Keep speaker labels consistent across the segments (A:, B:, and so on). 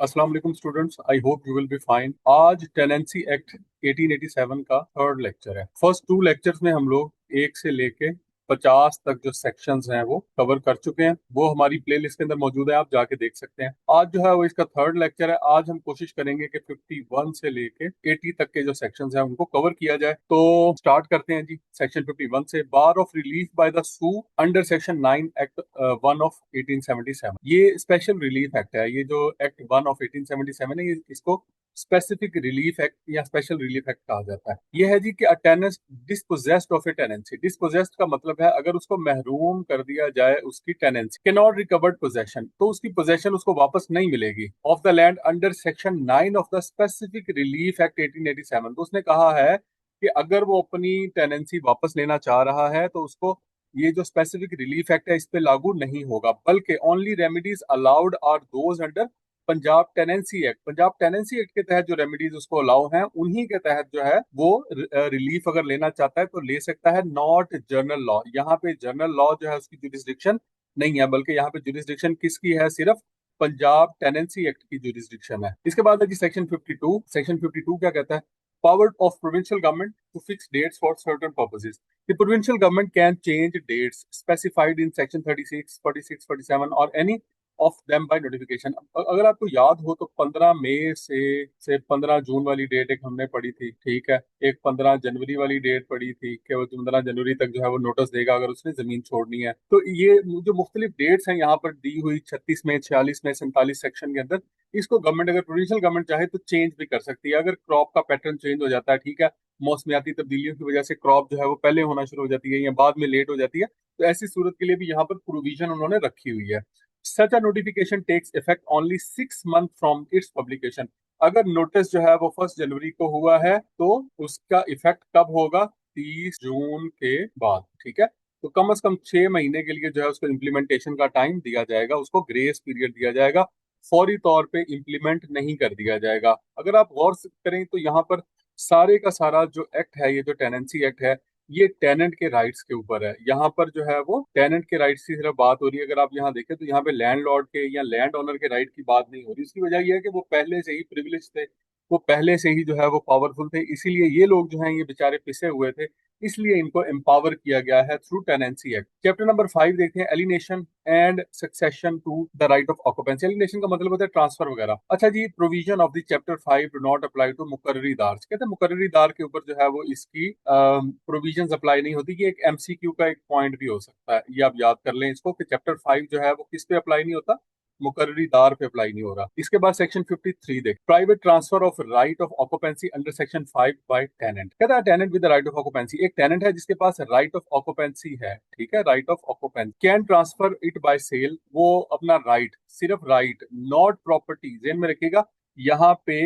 A: अस्सलाम वालेकुम students, I hope you will be fine. आज टेनेंसी एक्ट 1887 का थर्ड लेक्चर है। फर्स्ट टू लेक्चर्स में हम लोग 1 से लेके 50 तक जो सेक्शंस हैं वो कवर कर चुके हैं। वो हमारी प्लेलिस्ट के अंदर मौजूद है, आप जाके देख सकते हैं। आज जो है वो इसका थर्ड लेक्चर है। आज हम कोशिश करेंगे कि 51 से लेके 80 तक के जो सेक्शंस हैं उनको कवर किया जाए। तो स्टार्ट करते हैं जी। सेक्शन 51 से, bar of relief by the suit under section 9 act 1 of 1877। ये स्पेशल रिलीफ एक्ट है। ये जो एक्ट 1 ऑफ 1877 है, ये इसको स्पेसिफिक रिलीफ एक्ट या स्पेशल रिलीफ एक्ट कहा जाता है। यह है जी कि अ tenant dispossessed of A tenancy. Dispossessed का मतलब है अगर उसको महरूम कर दिया जाए उसकी tenancy, can not recovered possession, तो उसकी पोजेशन उसको वापस नहीं मिलेगी, of the land under section 9 of the specific relief act 1887। तो उसने कहा है कि अगर वो अपनी टेनेंसी वापस लेना चाह रहा है तो उसको ये जो स्पेसिफिक रिलीफ एक्ट है इस पे लागू नहीं होगा, बल्कि only remedies allowed are those under Punjab tenancy act. Punjab tenancy act के तहत जो रेमेडीज उसको अलाउ हैं उन्हीं के तहत जो है वो रिलीफ अगर लेना चाहता है तो ले सकता है। नॉट जर्नल लॉ, यहाँ पे जर्नल लॉ जो है उसकी जुरिस्डिक्शन नहीं है, बल्कि यहाँ पे जुरिस्डिक्शन किसकी है? सिर्फ पंजाब टेनेंसी एक्ट की जुरिस्डिक्शन है। इसके बाद है जी सेक्शन 52। सेक्शन 52 क्या कहता है? Power of provincial government to fix dates for certain purposes. The provincial government can change dates specified in section 36, 46, 47 or any of them by notification। अगर आपको याद हो तो 15 मई से 15 जून वाली डेट एक हमने पढ़ी थी, ठीक है। एक 15 जनवरी वाली डेट पढ़ी थी कि वो 15 जनवरी तक जो है वो नोटिस देगा अगर उसने जमीन छोड़नी है। तो ये जो मुख्तलिफ डेट्स हैं यहाँ पर दी हुई 36 में, 46 में, 47 सेक्शन के अंदर, इसको गवर्नमेंट, अगर प्रोविंशियल गवर्नमेंट चाहे तो चेंज भी कर सकती है। अगर क्रॉप का पैटर्न चेंज हो जाता है, ठीक है, मौसमियाती तब्दीलियों की वजह से क्रॉप जो है वो पहले होना शुरू हो जाती है या बाद में लेट हो जाती है, तो ऐसी सूरत के लिए भी यहाँ पर प्रोविजन उन्होंने रखी हुई है। Such a notification takes effect only 6 month from its publication. अगर नोटिस जो है वो 1 जनवरी को हुआ है तो उसका इफेक्ट कब होगा? 30 जून के बाद, ठीक है। तो कम से कम 6 महीने के लिए जो है उसको इम्प्लीमेंटेशन का टाइम दिया जाएगा, उसको ग्रेस पीरियड दिया जाएगा। फौरी तौर पे इम्प्लीमेंट नहीं कर दिया जाएगा। अगर आप गौर से करें तो यहाँ पर सारे का सारा जो एक्ट है, ये जो टेनेंसी एक्ट है, ये टेनेंट के राइट्स के ऊपर है। यहाँ पर जो है वो टेनेंट के राइट्स की सिर्फ बात हो रही है। अगर आप यहाँ देखें तो यहाँ पे लैंडलॉर्ड के या लैंड ओनर के राइट की बात नहीं हो रही। इसकी वजह यह है कि वो पहले से ही प्रिविलेज थे, वो पहले से ही जो है वो पावरफुल थे, इसीलिए ये लोग जो हैं ये बेचारे पिसे हुए थे, इसलिए इनको एम्पावर किया गया है through tenancy act. Chapter number 5 देखते हैं, alienation and succession to the right of occupancy. Alienation का मतलब होता है ट्रांसफर वगैरह। अच्छा जी, provision of the chapter 5 do not apply to मुकर्रीदार। कहते हैं मुकर्रीदार के ऊपर जो है वो इसकी प्रोविजन अप्लाई नहीं होती। ये एक एमसीक्यू का एक पॉइंट भी हो सकता है, ये आप याद कर लें इसको कि चैप्टर 5 जो है वो किस पे अप्लाई नहीं होता? मुकर्रीदार पे अप्लाई नहीं हो रहा। इसके बाद सेक्शन 53 देख, private transfer of right of occupancy under section 5 by tenant. कहता है tenant with right of occupancy, एक टेनेंट है जिसके पास राइट ऑफ ऑक्यूपेंसी है, ठीक है, right of occupancy, can transfer it by sale. वो अपना राइट, सिर्फ राइट, नॉट प्रॉपर्टी, जेन में रखिएगा, यहाँ पे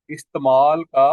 A: इस्तेमाल का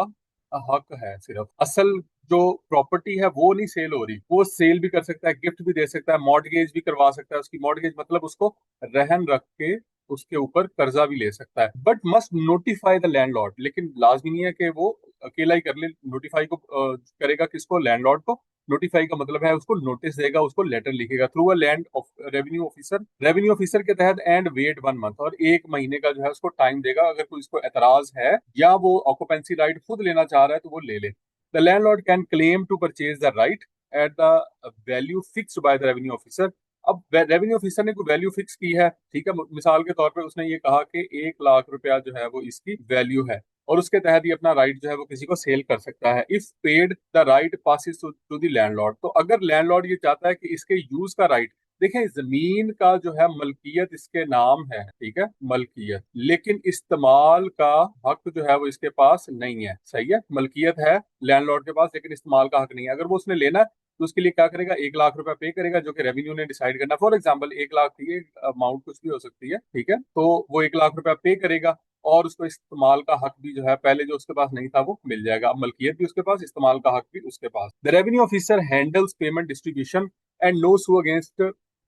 A: हक है सिर्फ। असल जो प्रॉपर्टी है वो नहीं सेल हो रही। वो सेल भी कर सकता है, गिफ्ट भी दे सकता है, मॉर्टगेज भी करवा सकता है। उसकी मॉर्टगेज मतलब उसको रहन रख के उसके ऊपर कर्जा भी ले सकता है, but must notify the landlord. लेकिन लाजमी नहीं है कि वो अकेला ही कर ले। नोटिफाई को करेगा किसको? लैंडलॉर्ड को। नोटिफाई का मतलब है उसको नोटिस देगा, उसको लेटर लिखेगा through a land of revenue officer, revenue officer के तहत, एंड वेट 1 मंथ, और 1 महीने का जो है उसको टाइम देगा। अगर कोई इसको एतराज है या वो ऑक्यूपेंसी राइट खुद लेना चाह रहा है तो वो ले ले। The landlord can claim to purchase the right at the value fixed by the revenue officer. अब रेवेन्यू ऑफिसर ने कोई वैल्यू फिक्स की है, ठीक है, मिसाल के तौर पे उसने ये कहा कि 1 लाख रुपया जो है वो इसकी वैल्यू है, और उसके तहत ये अपना राइट जो है वो किसी को सेल कर सकता है। If paid the right passes to the landlord. तो अगर लैंडलॉर्ड ये चाहता है कि इसके यूज का राइट, देखें जमीन का जो है मलकियत इसके नाम है, ठीक है, मलकियत, लेकिन इस्तेमाल का हक जो है वो इसके पास नहीं है। सही है, मलकियत है लैंडलॉर्ड के पास लेकिन इस्तेमाल का हक नहीं है। अगर वो उसने लेना है तो उसके लिए क्या करेगा? 1 लाख रुपया पे करेगा, जो कि रेवेन्यू ने डिसाइड करना। फॉर एग्जाम्पल 1 लाख थी, अमाउंट कुछ भी हो सकती है, ठीक है, तो वो 1 लाख रुपया पे करेगा और उसको इस्तेमाल का हक भी जो है पहले जो उसके पास नहीं था वो मिल जाएगा। अब मलकियत भी उसके पास, इस्तेमाल का हक भी उसके पास। The revenue officer handles payment distribution and no suit against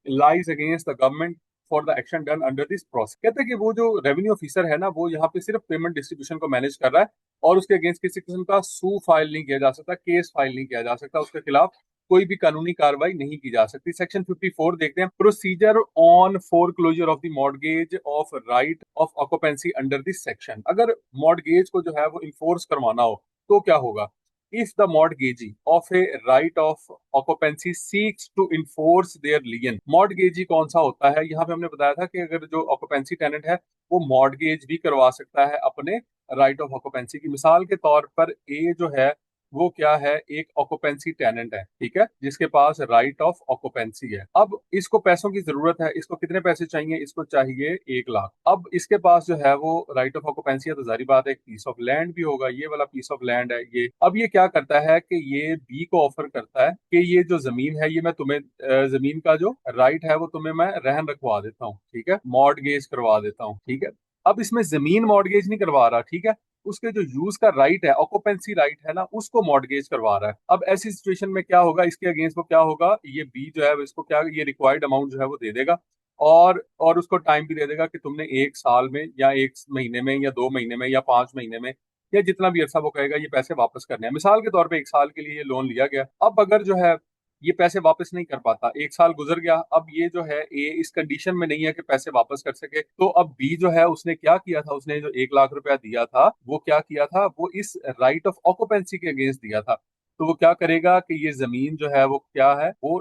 A: lies against the government for the action done under this process. कहते हैं कि वो जो रेवेन्यू ऑफिसर है ना, वो यहाँ पे सिर्फ पेमेंट डिस्ट्रीब्यूशन को मैनेज कर रहा है और उसके अगेंस्ट किसी किस्म का सू फाइल नहीं किया जा सकता, केस फाइल नहीं किया जा सकता उसके खिलाफ। कोई भी कानूनी कार्रवाई नहीं की जा सकती। सेक्शन 54 देखते हैं, procedure on foreclosure of the mortgage of right of occupancy under this section. अगर मॉर्गेज को जो है वो इन्फोर्स करवाना हो तो क्या होगा? If the mortgagee of a right of occupancy seeks to enforce their lien, mortgagee कौन सा होता है? यहाँ पे हमने बताया था कि अगर जो ऑक्यूपेंसी टेनेंट है वो मॉर्गेज भी करवा सकता है अपने राइट ऑफ ऑक्यूपेंसी की। मिसाल के तौर पर ए जो है वो क्या है? एक ऑक्यूपेंसी टेनेंट है, ठीक है, जिसके पास राइट ऑफ ऑक्यूपेंसी है। अब इसको पैसों की जरूरत है, इसको कितने पैसे चाहिए? इसको चाहिए 1 लाख। अब इसके पास जो है वो राइट ऑफ ऑक्यूपेंसी है, तो जारी बात है एक पीस ऑफ लैंड भी होगा, ये वाला पीस ऑफ लैंड है ये। अब ये क्या करता है कि ये बी को ऑफर करता है कि ये जो जमीन है ये मैं तुम्हें जमीन का जो राइट है वो तुम्हें मैं रहन रखवा देता हूँ, ठीक है, मॉर्टगेज करवा देता हूँ, ठीक है। अब इसमें जमीन मॉर्गेज नहीं करवा रहा, ठीक है, उसके जो यूज का राइट है, ऑक्यूपेंसी राइट है ना, उसको मॉर्गेज करवा रहा है। अब ऐसी सिचुएशन में क्या होगा? इसके अगेंस्ट वो क्या होगा? ये बी जो है इसको क्या, ये रिक्वायर्ड अमाउंट जो है वो दे देगा, और उसको टाइम भी दे देगा कि तुमने 1 साल में या 1 महीने में या 2 महीने में या 5 महीने में या जितना भी अरसा वो कहेगा ये पैसे वापस करने हैं। मिसाल के तौर पे 1 साल के लिए ये लोन लिया गया। अब अगर जो है ये पैसे वापस नहीं कर पाता, 1 साल गुजर गया, अब ये जो है ए इस कंडीशन में नहीं है कि पैसे वापस कर सके, तो अब बी जो है उसने क्या किया था? उसने जो 1 लाख रुपया दिया था वो क्या किया था? वो इस राइट ऑफ ऑक्यूपेंसी के अगेंस्ट दिया था। तो वो क्या करेगा कि ये जमीन जो है वो क्या है? वो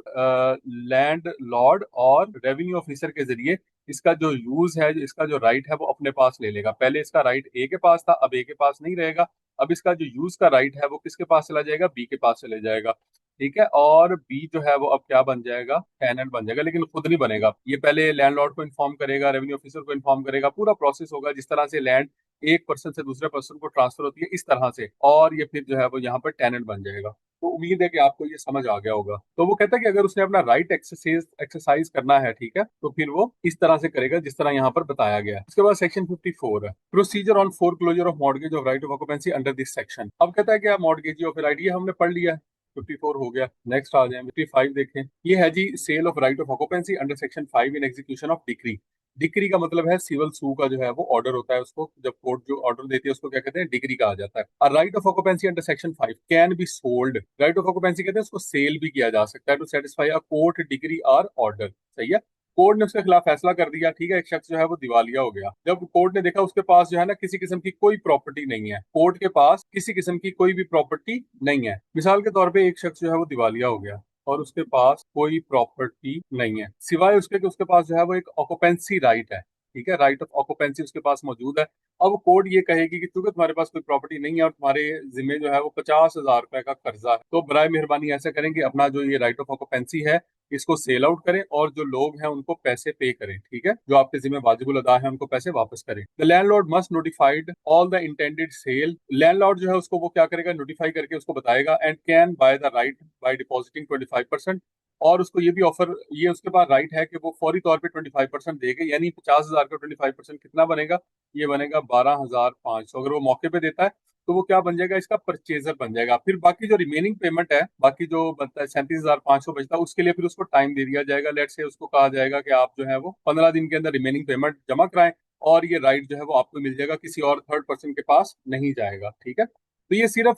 A: लैंड लॉर्ड और रेवेन्यू ऑफिसर के जरिए इसका जो यूज है, इसका जो राइट है वो अपने पास ले लेगा। पहले इसका राइट ए के पास था, अब ए के पास नहीं रहेगा। अब इसका जो यूज का राइट है वो किसके पास चला जाएगा? बी के पास चले जाएगा, ठीक है। और बी जो है वो अब क्या बन जाएगा? टेनेंट बन जाएगा, लेकिन खुद नहीं बनेगा। ये पहले लैंडलॉर्ड को इन्फॉर्म करेगा, रेवेन्यू ऑफिसर को इन्फॉर्म करेगा, पूरा प्रोसेस होगा जिस तरह से लैंड एक पर्सन से दूसरे पर्सन को ट्रांसफर होती है, इस तरह से, और ये फिर जो है वो यहाँ पर टेनेंट बन जाएगा। तो उम्मीद है कि आपको ये समझ आ गया होगा। तो वो कहता है कि अगर उसने अपना राइट एक्सरसाइज करना है, ठीक है, तो फिर वो इस तरह से करेगा जिस तरह यहाँ पर बताया गया है। उसके बाद सेक्शन 54 है, procedure on foreclosure of mortgage of right of occupancy under this section. अब कहता है कि आप मॉर्गेजी ऑफ राइट, ये हमने पढ़ लिया है, 54 हो गया। नेक्स्ट आ जाए 55 देखें। ये है जी sale of right of occupancy under section 5 in execution of decree. Decree का मतलब है सिविल सू का जो है वो ऑर्डर होता है, उसको जब कोर्ट जो ऑर्डर देती है उसको क्या कहते हैं? डिक्री कहा जाता है। और right of occupancy under section 5 can be sold. Right of occupancy कहते हैं उसको सेल भी किया जा सकता है to satisfy a court decree और ऑर्डर। सही है। कोर्ट ने उसके खिलाफ फैसला कर दिया, ठीक है, एक शख्स जो है वो दिवालिया हो गया। जब कोर्ट ने देखा उसके पास जो है ना किसी किस्म की कोई प्रॉपर्टी नहीं है, कोर्ट के पास किसी किस्म की कोई भी प्रॉपर्टी नहीं है। मिसाल के तौर पे एक शख्स जो है वो दिवालिया हो गया और उसके पास कोई प्रॉपर्टी नहीं है, सिवाय उसके कि उसके पास जो है वो एक ऑक्यूपेंसी राइट है, ठीक है, राइट ऑफ ऑक्यूपेंसी उसके पास मौजूद है। अब कोर्ट ये कहेगी कि चूंकि तुम्हारे पास कोई प्रॉपर्टी नहीं है और तुम्हारे जिम्मे जो है वो 50,000 रुपए का कर्जा है, तो बराए मेहरबानी ऐसा करेंगे अपना जो ये राइट ऑफ ऑक्यूपेंसी है इसको सेल आउट करें और जो लोग हैं उनको पैसे पे करें, ठीक है, जो आपके जिम्मे वाजिबुल अदा है उनको पैसे वापस करें। The landlord must notified all the intended sale. Landlord जो है उसको वो क्या करेगा? नोटिफाई करके उसको बताएगा। And can by the right by depositing 25%। और उसको ये भी ऑफर, ये उसके पास राइट है कि वो फौरी तौर पे 25% देगा, यानी 50,000 का 25% कितना बनेगा? ये बनेगा 12,500। अगर वो मौके पे देता है तो वो क्या बन जाएगा? इसका परचेजर बन जाएगा। फिर बाकी जो रिमेनिंग पेमेंट है, बाकी जो बनता है 37,500 बचता है, उसके लिए फिर उसको टाइम दे दिया जाएगा। लेट से उसको कहा जाएगा कि आप जो है वो 15 दिन के अंदर रिमेनिंग पेमेंट जमा कराएं और ये राइट जो है वो आपको मिल जाएगा, किसी और थर्ड पर्सन के पास नहीं जाएगा, ठीक है। तो ये सिर्फ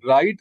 A: राइट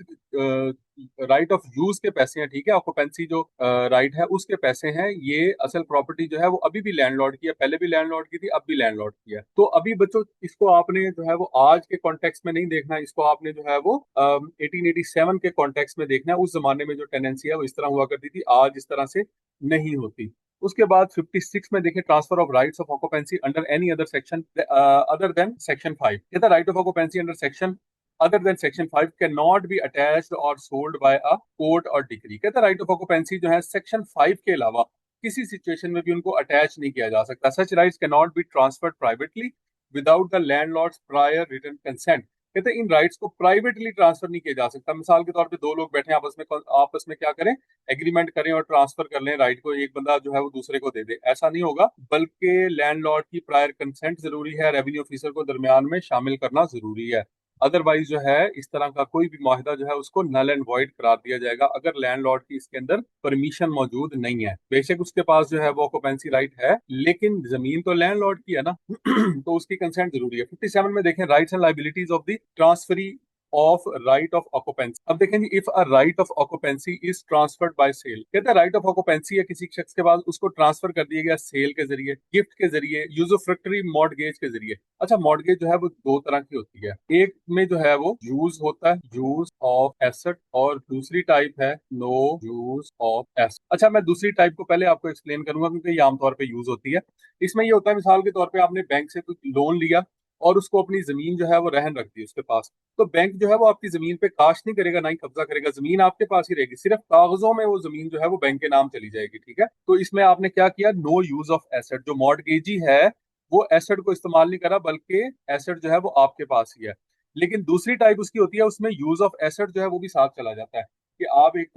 A: राइट ऑफ यूज के पैसे हैं, ठीक है, ऑक्यूपेंसी जो राइट है उसके पैसे हैं। ये असल प्रॉपर्टी जो है वो अभी भी लैंडलॉर्ड की है, पहले भी लैंडलॉर्ड की थी, अब भी लैंडलॉर्ड की है। तो अभी बच्चों इसको आपने जो है वो आज के कॉन्टेक्स्ट में नहीं देखना, इसको आपने जो है वो 1887 के कॉन्टेक्स्ट में देखना है। उस जमाने में जो टेनेंसी है वो इस तरह हुआ करती थी, आज इस तरह से नहीं होती। उसके बाद 56 में देखें, transfer of rights of occupancy under any other section other than section 5। कहता right of occupancy under section other than section 5 cannot be attached or sold by a court or decree। कहता राइट ऑफ ऑक्यूपेंसी जो है section 5 के अलावा किसी situation में भी उनको अटैच नहीं किया जा सकता। Such rights can not be transferred privately without the landlord's prior written consent. कहते इन राइट्स को प्राइवेटली ट्रांसफर नहीं किया जा सकता। मिसाल के तौर पे दो लोग बैठे आपस में क्या करें? एग्रीमेंट करें और ट्रांसफर कर लें राइट को, एक बंदा जो है वो दूसरे को दे दे, ऐसा नहीं होगा। बल्कि लैंडलॉर्ड की प्रायर कंसेंट जरूरी है, रेवेन्यू ऑफिसर को दरमियान में शामिल करना जरूरी है। अदरवाइज जो है इस तरह का कोई भी माहिदा जो है उसको नल एंड वॉइड करार दिया जाएगा अगर लैंडलॉर्ड की इसके अंदर परमिशन मौजूद नहीं है। बेशक उसके पास जो है वो ऑक्यूपेंसी राइट है, लेकिन जमीन तो लैंडलॉर्ड की है ना तो उसकी कंसेंट जरूरी है। 57 में देखें, rights and liabilities of the transferee of right of occupancy. अब देखें जी, if a right of occupancy is transferred by sale, कहते हैं राइट ऑफ ऑक्यूपेंसी है किसी शख्स के पास, उसको ट्रांसफर कर दिया गया सेल के जरिए, गिफ्ट के जरिए, यूजोफ्रैक्टरी मॉर्गेज के जरिए। अच्छा, मॉर्गेज जो है वो दो तरह की होती है, एक में जो है वो यूज होता है, यूज ऑफ एसेट, और दूसरी टाइप है नो यूज ऑफ एसेट। अच्छा, मैं दूसरी टाइप को पहले आपको एक्सप्लेन करूंगा क्योंकि ये आमतौर पर यूज होती है। इसमें ये होता है, मिसाल के तौर पर आपने बैंक से कुछ लोन लिया और उसको अपनी जमीन जो है वो रहन रख दी उसके पास, तो बैंक जो है वो आपकी जमीन पे काश नहीं करेगा, ना ही कब्जा करेगा, जमीन आपके पास ही रहेगी, सिर्फ कागजों में वो जमीन जो है वो बैंक के नाम चली जाएगी। ठीक है, तो इसमें आपने क्या किया, नो यूज ऑफ एसेट, जो मॉर्टगेजी है वो एसेट को इस्तेमाल नहीं करा, बल्कि एसेट जो है वो आपके पास ही है। लेकिन दूसरी टाइप उसकी होती है, उसमें यूज ऑफ एसेट जो है वो भी साथ चला जाता है, कि आप एक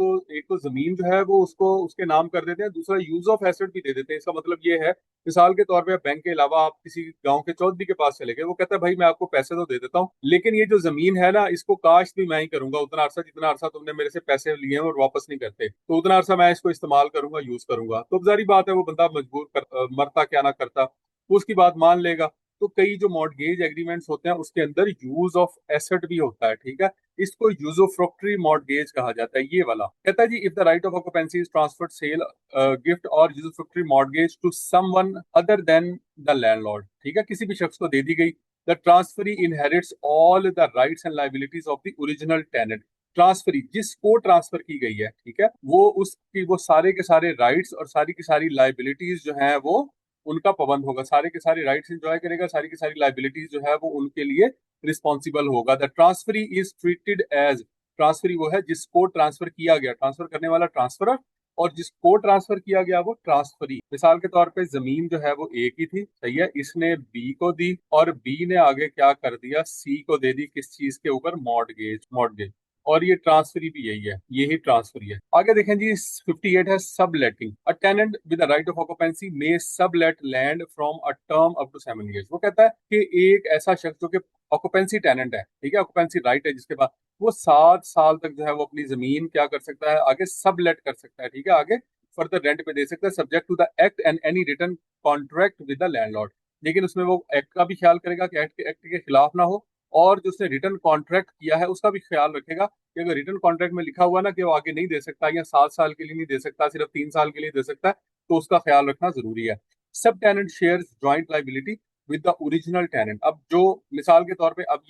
A: तो जमीन जो है वो उसको उसके नाम कर देते हैं, दूसरा यूज ऑफ एसेट भी दे देते हैं। इसका मतलब ये है, मिसाल के तौर पे बैंक के अलावा आप किसी गांव के चौधरी के पास चले गए, वो कहता है भाई मैं आपको पैसे तो दे देता हूँ, लेकिन ये जो जमीन है ना इसको काश भी मैं ही करूंगा, उतना अरसा जितना अरसा तुमने मेरे से पैसे लिए हैं और वापस नहीं करते, तो उतना अरसा मैं इसको इस्तेमाल करूंगा, यूज करूंगा। तो जारी बात है वो बंदा मरता क्या ना करता, वो उसकी बात मान लेगा। तो कई जो मॉर्टगेज एग्रीमेंट्स होते हैं उसके अंदर यूज ऑफ एसेट भी होता है। ठीक है, इसको यूजोफ्रैक्टरी मॉर्टगेज कहा जाता है। ये वाला कहता है जी, if the right of occupancy is transferred sale gift और usufructuary mortgage to someone other than the landlord, ठीक है, किसी भी शख्स को दे दी गई, the transferee inherits all the rights and liabilities of the original tenant. Transferee जिसको ट्रांसफर की गई है, ठीक है, वो उसकी वो सारे के सारे राइट्स और सारी की सारी लायबिलिटीज जो है वो उनका पाबंद होगा, सारे के सारे राइट्स एंजॉय करेगा, सारी की सारी लायबिलिटीज जो है वो उनके लिए रिस्पॉन्सिबल होगा। The transferee is treated as, transferee वो है जिसको ट्रांसफर किया गया, ट्रांसफर करने वाला ट्रांसफरर, और जिसको ट्रांसफर किया गया वो ट्रांसफरी। मिसाल के तौर पे जमीन जो है वो ए की थी, सही है, इसने बी को दी, और बी ने आगे क्या कर दिया, सी को दे दी, किस चीज के ऊपर, मॉर्टगेज, मॉर्टगेज। और ये ट्रांसफरी भी यही है, यही ट्रांसफरी है। आगे देखें जी, 58 है subletting. A tenant with right of occupancy may sublet land from a term up to 7 years। वो कहता है कि एक ऐसा शख्स जो कि ऑक्यूपेंसी टेनेंट है, ठीक है, ऑक्यूपेंसी राइट है जिसके पास, वो 7 साल तक जो है वो अपनी जमीन क्या कर सकता है, आगे सब लेट कर सकता है, ठीक है, आगे फर्दर रेंट पे दे सकता है, subject to the act and any return contract with the landlord. लेकिन उसमें वो एक्ट का भी ख्याल करेगा कि एक्ट के खिलाफ ना हो, और जो उसने रिटर्न कॉन्ट्रैक्ट किया है उसका भी ख्याल रखेगा कि अगर रिटर्न कॉन्ट्रैक्ट में लिखा हुआ ना कि वो आगे नहीं दे सकता, या 7 साल के लिए नहीं दे सकता, सिर्फ 3 साल के लिए दे सकता है, तो उसका ख्याल रखना जरूरी है। Sub tenant share joint liability with the original tenant. अब जो मिसाल के तौर पे, अब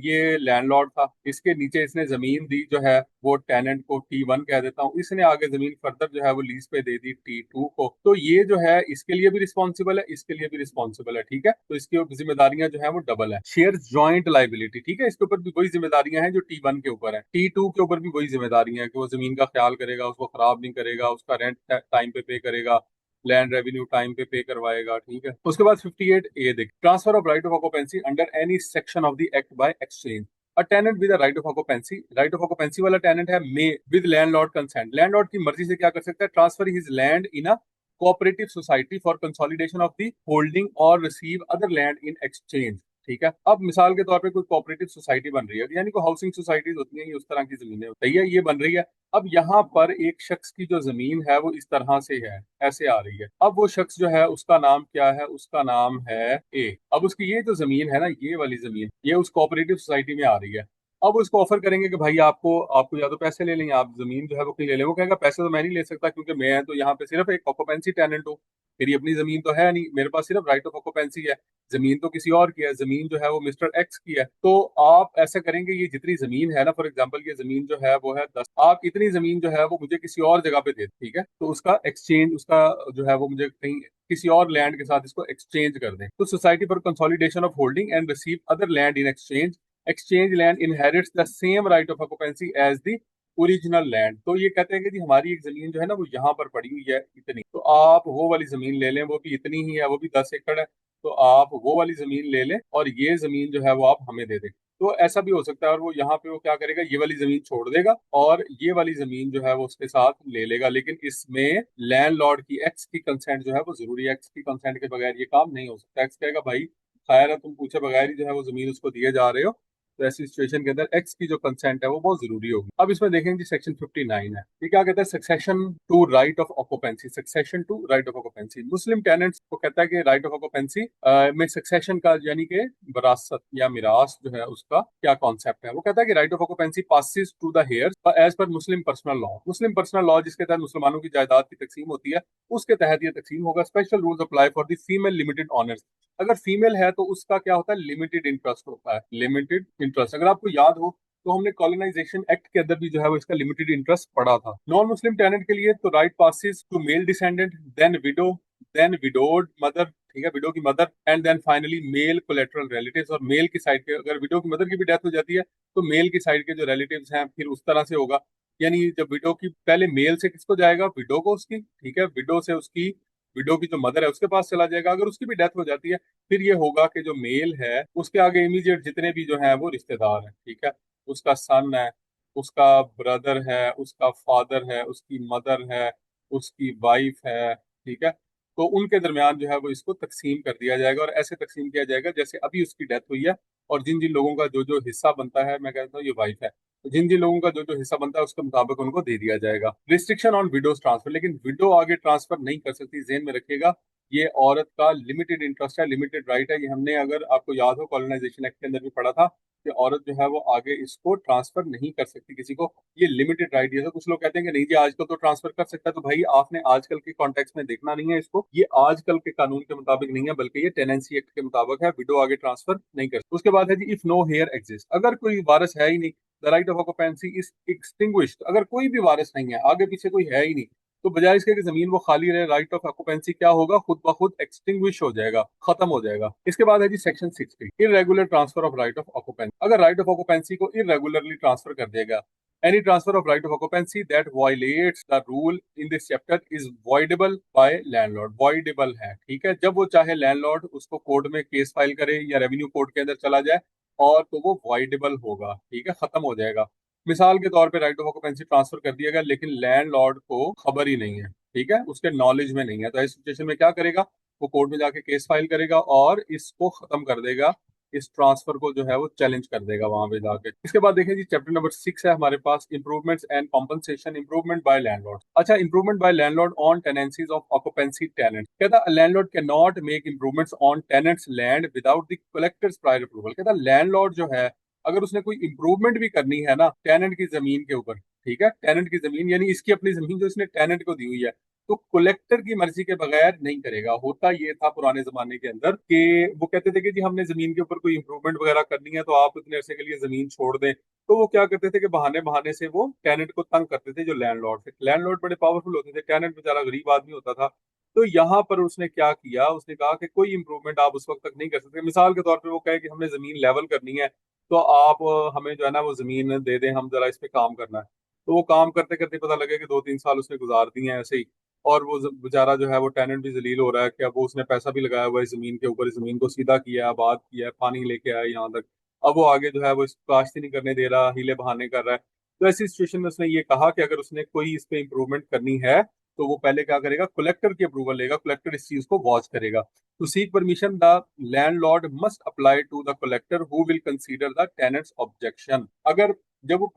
A: ये लैंडलॉर्ड था, इसके नीचे इसने जमीन दी जो है वो टेनेंट को T1 कह देता हूँ, इसने आगे जमीन फर्दर जो है वो लीज पे दे दी T2 को, तो ये जो है इसके लिए भी रिस्पॉन्सिबल है, इसके लिए भी रिस्पॉन्सिबल है। ठीक है, तो इसकी जिम्मेदारियां जो है वो डबल है। शेयर ज्वाइंट लाइबिलिटी, ठीक है, इसके ऊपर भी वही जिम्मेदारियां हैं जो T1 के ऊपर है, T2 के ऊपर भी वही जिम्मेदारियां हैं कि वो जमीन का ख्याल करेगा, उसको खराब नहीं करेगा, उसका रेंट टाइम पे करेगा, लैंड रेवेन्यू टाइम पे करवाएगा। ठीक है, उसके बाद 58A देख, transfer of right of occupancy under any section of the act by exchange. A tenant with right of occupancy, right of occupancy वाला टेनेंट है, may with landlord consent, landlord की मर्जी से क्या कर सकता है, transfer his land in a cooperative society for consolidation of the holding और receive other land in exchange. ठीक है, अब मिसाल के तौर पे कोई कोऑपरेटिव सोसाइटी बन रही है, यानी कोई हाउसिंग सोसाइटीज होती हैं, ये उस तरह की जमीनें होती है, ये बन रही है। अब यहाँ पर एक शख्स की जो जमीन है वो इस तरह से है, ऐसे आ रही है। अब वो शख्स जो है उसका नाम क्या है, उसका नाम है ए। अब उसकी ये जो जमीन है ना, ये वाली जमीन, ये उस कोऑपरेटिव सोसाइटी में आ रही है। अब उसको ऑफर करेंगे कि भाई आपको आपको या तो पैसे ले लें, आप जमीन जो है वो क्यों ले लें। वो कहेगा पैसे तो मैं नहीं ले सकता क्योंकि मैं तो यहाँ पे सिर्फ एक ऑक्यूपेंसी टेनेंट हूँ, मेरी अपनी जमीन तो है नहीं, मेरे पास सिर्फ राइट ऑफ ऑक्यूपेंसी है, जमीन तो किसी और की है, जमीन जो है वो मिस्टर एक्स की है। तो आप ऐसा करेंगे, ये जितनी जमीन है ना, फॉर एग्जांपल ये जमीन जो है वो है 10, आप इतनी जमीन जो है वो मुझे किसी और जगह पे दे, ठीक है, तो उसका एक्सचेंज, उसका जो है वो मुझे कहीं किसी और लैंड के साथ इसको एक्सचेंज कर दें। तो society for consolidation of holding and receive other land in exchange, exchange land inherits the same right of occupancy as the original land. तो ये कहते हैं कि जी हमारी एक जमीन जो है ना वो यहाँ पर पड़ी हुई है इतनी, तो आप वो वाली जमीन ले लें, वो भी इतनी ही है, वो भी 10 एकड़ है, तो आप वो वाली जमीन ले लें और ये जमीन जो है वो आप हमें दे दें। तो ऐसा भी हो सकता है, और वो यहाँ पे वो क्या करेगा, ये वाली जमीन छोड़ देगा और ये वाली जमीन जो है वो उसके साथ ले लेगा, लेकिन इसमें लैंडलॉर्ड की, एक्स की कंसेंट जो है वो जरूरी है, एक्स की कंसेंट के बगैर ये काम नहीं हो सकता। एक्स कहेगा भाई खैर है, तुम पूछे बगैर ही जो है वो जमीन उसको दिए जा रहे हो, तो ऐसी सिचुएशन के अंदर एक्स की जो कंसेंट है वो बहुत जरूरी होगी। अब इसमें देखेंगे सेक्शन 59 है, ये क्या कहता है, succession to right of occupancy. Succession to right of occupancy Muslim tenants को कहता है कि राइट ऑफ ऑक्यूपेंसी में सक्सेशन का यानी कि विरासत या मिरास जो है उसका क्या कॉन्सेप्ट है। वो कहता है कि right of occupancy passes to the heirs as per Muslim personal law. Muslim personal law जिसके तहत मुसलमानों की जायदाद की तकसीम होती है उसके तहत ये तकसीम होगा। Special rules apply for the female limited honours. अगर फीमेल है तो उसका क्या होता है, लिमिटेड इंटरेस्ट होता है, लिमिटेड इंटरेस्ट। अगर आपको याद हो तो हमने कॉलोनाइजेशन एक्ट के अंदर भी जो है वो इसका लिमिटेड इंटरेस्ट पढ़ा था। नॉन मुस्लिम टेनेंट के लिए तो right passes to male descendant, then widow, then widowed mother, ठीक है, विडो की mother, and then finally male collateral relatives. और मेल की साइड के, अगर विडो की मदर की भी डेथ हो जाती है तो मेल की साइड के जो रिलेटिव्स हैं फिर उस तरह से होगा। यानी जब विडो की, पहले मेल से किसको जाएगा, विडो को उसकी, ठीक है, विडो से उसकी, विडो की जो मदर है उसके पास चला जाएगा। अगर उसकी भी डेथ हो जाती है फिर ये होगा कि जो मेल है उसके आगे इमीडिएट जितने भी जो है वो रिश्तेदार हैं, ठीक है, उसका सन है, उसका ब्रदर है, उसका फादर है, उसकी मदर है, उसकी वाइफ है, ठीक है, तो उनके दरमियान जो है वो इसको तकसीम कर दिया जाएगा। और ऐसे तकसीम किया जाएगा जैसे अभी उसकी डेथ हुई है और जिन जिन लोगों का जो जो हिस्सा बनता है, मैं कहता हूँ ये वाइफ है, तो जिन जिन लोगों का जो जो हिस्सा बनता है उसके मुताबिक उनको दे दिया जाएगा। रिस्ट्रिक्शन ऑन विडोज ट्रांसफर, लेकिन विडो आगे ट्रांसफर नहीं कर सकती, जेन में रखिएगा। ये औरत का लिमिटेड इंटरेस्ट है, लिमिटेड राइट है। ये हमने, अगर आपको याद हो, कॉलोनाइजेशन एक्ट के अंदर भी पढ़ा था कि औरत जो है वो आगे इसको ट्रांसफर नहीं कर सकती किसी को, ये लिमिटेड राइट है। तो कुछ लोग कहते हैं कि नहीं जी आजकल तो ट्रांसफर कर सकता है, तो भाई आपने आजकल के कॉन्टेक्स्ट में देखना नहीं है इसको, ये आजकल के कानून के मुताबिक नहीं है बल्कि ये टेनेंसी एक्ट के मुताबिक है। विडो आगे ट्रांसफर नहीं कर सकती। उसके बाद है जी इफ नो हेयर एग्जिस्ट, अगर कोई वारिस है ही नहीं, the right of occupancy is extinguished, अगर कोई भी वारिस नहीं है, आगे पीछे कोई है ही नहीं, तो बजाय इसके कि जमीन वो खाली रहे, राइट ऑफ ऑक्यूपेंसी क्या होगा, खुद ब खुद एक्सटिंग्विश हो जाएगा, खत्म हो जाएगा। इसके बाद है जी section 60, irregular transfer of right of occupancy. अगर राइट ऑफ ऑक्यूपेंसी को इरेगुलरली ट्रांसफर कर देगा, any transfer of right of occupancy that violates the rule in this chapter is voidable by landlord। voidable है, ठीक है, जब वो चाहे लैंडलॉर्ड उसको कोर्ट में केस फाइल करे या रेवेन्यू कोर्ट के अंदर चला जाए और तो वो voidable होगा, ठीक है, खत्म हो जाएगा। मिसाल के तौर पे राइट ऑफ ऑक्यूपेंसी ट्रांसफर कर दिया गया लेकिन लैंडलॉर्ड को खबर ही नहीं है, ठीक है, उसके नॉलेज में नहीं है, तो इस सिचुएशन में क्या करेगा, वो कोर्ट में जाके केस फाइल करेगा और इसको खत्म कर देगा, इस ट्रांसफर को जो है वो चैलेंज कर देगा वहां पे जाके। इसके बाद देखें जी चैप्टर नंबर 6 है हमारे पास, improvements and compensation, improvement by landlord. अच्छा, improvement by landlord on tenancies of occupancy tenant. कहता landlord can not make improvements on tenant's land without the collector's prior approval. कहता लैंडलॉर्ड जो है अगर उसने कोई इंप्रूवमेंट भी करनी है ना टेनेंट की जमीन के ऊपर, ठीक है, टेनेंट की जमीन यानी इसकी अपनी जमीन जो इसने टेनेंट को दी हुई है, तो कलेक्टर की मर्जी के बगैर नहीं करेगा। होता ये था पुराने जमाने के अंदर कि वो कहते थे कि जी हमने जमीन के ऊपर कोई इंप्रूवमेंट वगैरह करनी है तो आप इतने अरसे के लिए जमीन छोड़ दें, तो वो क्या करते थे कि बहाने बहाने से वो टेनेंट को तंग करते थे। जो लैंडलॉर्ड थे, लैंडलॉर्ड बड़े पावरफुल होते थे, टेनेंट बेचारा गरीब आदमी होता था। तो यहाँ पर उसने क्या किया, उसने कहा कि कोई इंप्रूवमेंट आप उस वक्त तक नहीं कर सकते। मिसाल के तौर पर वो कहे कि हमने जमीन लेवल करनी है तो आप हमें जो है ना वो जमीन दे दें, हम जरा इस पे काम करना है। तो वो काम करते करते पता लगे कि 2-3 साल उसने गुजार दिए हैं ऐसे ही, और वो बेचारा जो है वो टेनेंट भी जलील हो रहा है कि अब वो उसने पैसा भी लगाया हुआ है इस जमीन के ऊपर, इस जमीन को सीधा किया, आबाद किया, पानी लेके आया यहाँ तक, अब वो आगे जो है वो इसको काश्त नहीं करने दे रहा, हीले बहाने कर रहा है। तो ऐसी सिचुएशन में उसने ये कहा कि अगर उसने कोई इस पे इम्प्रूवमेंट करनी है तो वो पहले क्या करेगा, कलेक्टर की अप्रूवल लेगा, कलेक्टर इस चीज को वॉच करेगा। To seek permission the landlord must apply to the collector who will consider the tenants objection. अगर जब वो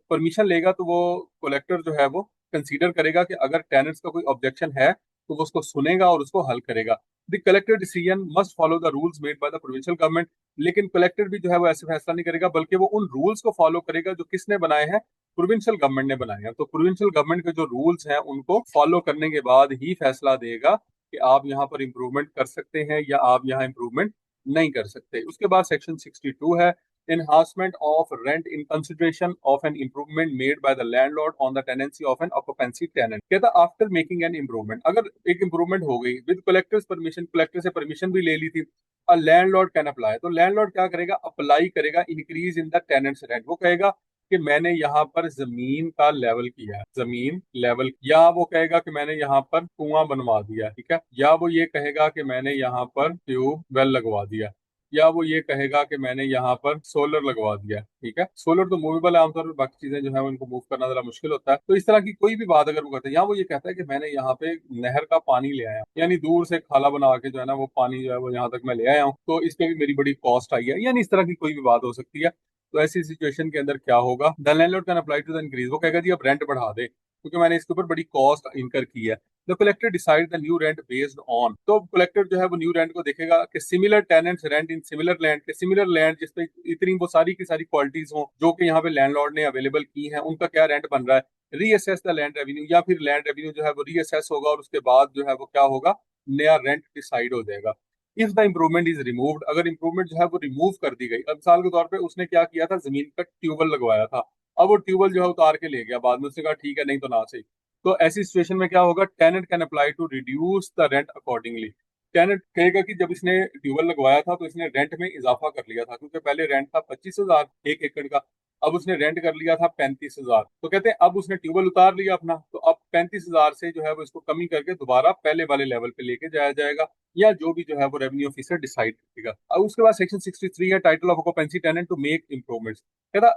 A: परमिशन लेगा तो वो कलेक्टर जो है वो कंसीडर करेगा कि अगर टेनेंट्स का कोई ऑब्जेक्शन है तो वो उसको सुनेगा और उसको हल करेगा। The collector decision must follow the rules made by the provincial government. लेकिन कलेक्टर भी जो है वो ऐसे फैसला नहीं करेगा बल्कि वो उन रूल्स को फॉलो करेगा जो किसने बनाए हैं, प्रोविंशियल गवर्नमेंट ने बनाए हैं। तो प्रोविंशियल गवर्नमेंट के जो रूल्स हैं उनको फॉलो करने के बाद ही फैसला देगा कि आप यहाँ पर इम्प्रूवमेंट कर सकते हैं या आप यहाँ इम्प्रूवमेंट नहीं कर सकते। उसके बाद सेक्शन 62 है, enhancement of rent in consideration of an improvement made by the landlord on the tenancy of an occupancy tenant। कहता आफ्टर मेकिंग एन इम्प्रूवमेंट, अगर एक इम्प्रूवमेंट हो गई विद कलेक्टर्स परमिशन, कलेक्टर से परमिशन भी ले ली थी, अ लैंडलॉर्ड कैन अप्लाई, तो लैंडलॉर्ड क्या करेगा, अप्लाई करेगा increase in the tenants rent. वो कहेगा कि मैंने यहाँ पर जमीन का लेवल किया है, जमीन लेवल, या वो कहेगा कि मैंने यहाँ पर कुआं बनवा दिया, ठीक है, या वो ये कहेगा कि मैंने यहाँ पर ट्यूब वेल लगवा दिया, या वो ये कहेगा कि मैंने यहाँ पर सोलर लगवा दिया, ठीक है, सोलर तो मूवेबल है आमतौर पर, बाकी चीजें जो है उनको मूव करना जरा मुश्किल होता है। तो इस तरह की कोई भी बात अगर वो करते हैं, या वो ये कहता है कि मैंने यहाँ पे नहर का पानी ले आया, यानी दूर से खाला बना के जो है ना वो पानी जो है वो यहाँ तक मैं ले आया हूँ, तो इस पे भी मेरी बड़ी कॉस्ट आई है, यानी इस तरह की कोई भी बात हो सकती है। तो ऐसी सिचुएशन के अंदर क्या होगा, the landlord can apply to the increase, वो कहेगा जी अब रेंट बढ़ा दे क्योंकि मैंने इसके ऊपर बड़ी कॉस्ट इनकर की है। The collector decide the new rent based on, तो कलेक्टर जो है वो न्यू रेंट को देखेगा कि similar tenants rent in similar land, के सिमिलर लैंड जिसपे इतनी वो सारी की सारी क्वालिटीज हो जो कि यहाँ पे लैंडलॉर्ड ने अवेलेबल की हैं, उनका क्या रेंट बन रहा है, रीअसेस द लैंड रेवेन्यू, या फिर लैंड रेवेन्यू जो है वो रीअसेस होगा और उसके बाद जो है वो क्या होगा, नया रेंट डिसाइड हो जाएगा। If the improvement is removed, अगर इम्प्रूवमेंट जो है वो रिमूव कर दी गई, अब मिसाल के तौर पे उसने क्या किया था, जमीन पर ट्यूबवेल लगवाया था, अब वो ट्यूबवेल जो है उतार के ले गया, बाद में उसने कहा ठीक है नहीं तो ना सही, तो ऐसी सिचुएशन में क्या होगा, tenant can apply to reduce the rent accordingly. Tenant कहेगा कि जब इसने ट्यूबवेल लगवाया था तो इसने रेंट में इजाफा कर लिया था, क्योंकि पहले रेंट था 25,000 एक एकड़ का, अब उसने रेंट कर लिया था 35,000, तो कहते हैं अब उसने ट्यूबवेल उतार लिया अपना, तो अब 35,000 से जो है वो इसको कमी करके दोबारा पहले वाले लेवल पे लेके जाया जाएगा, या जो भी जो है वो रेवेन्यू ऑफिसर डिसाइड करेगा। अब उसके बाद सेक्शन 63 है, title of occupancy tenant to make improvements, कहता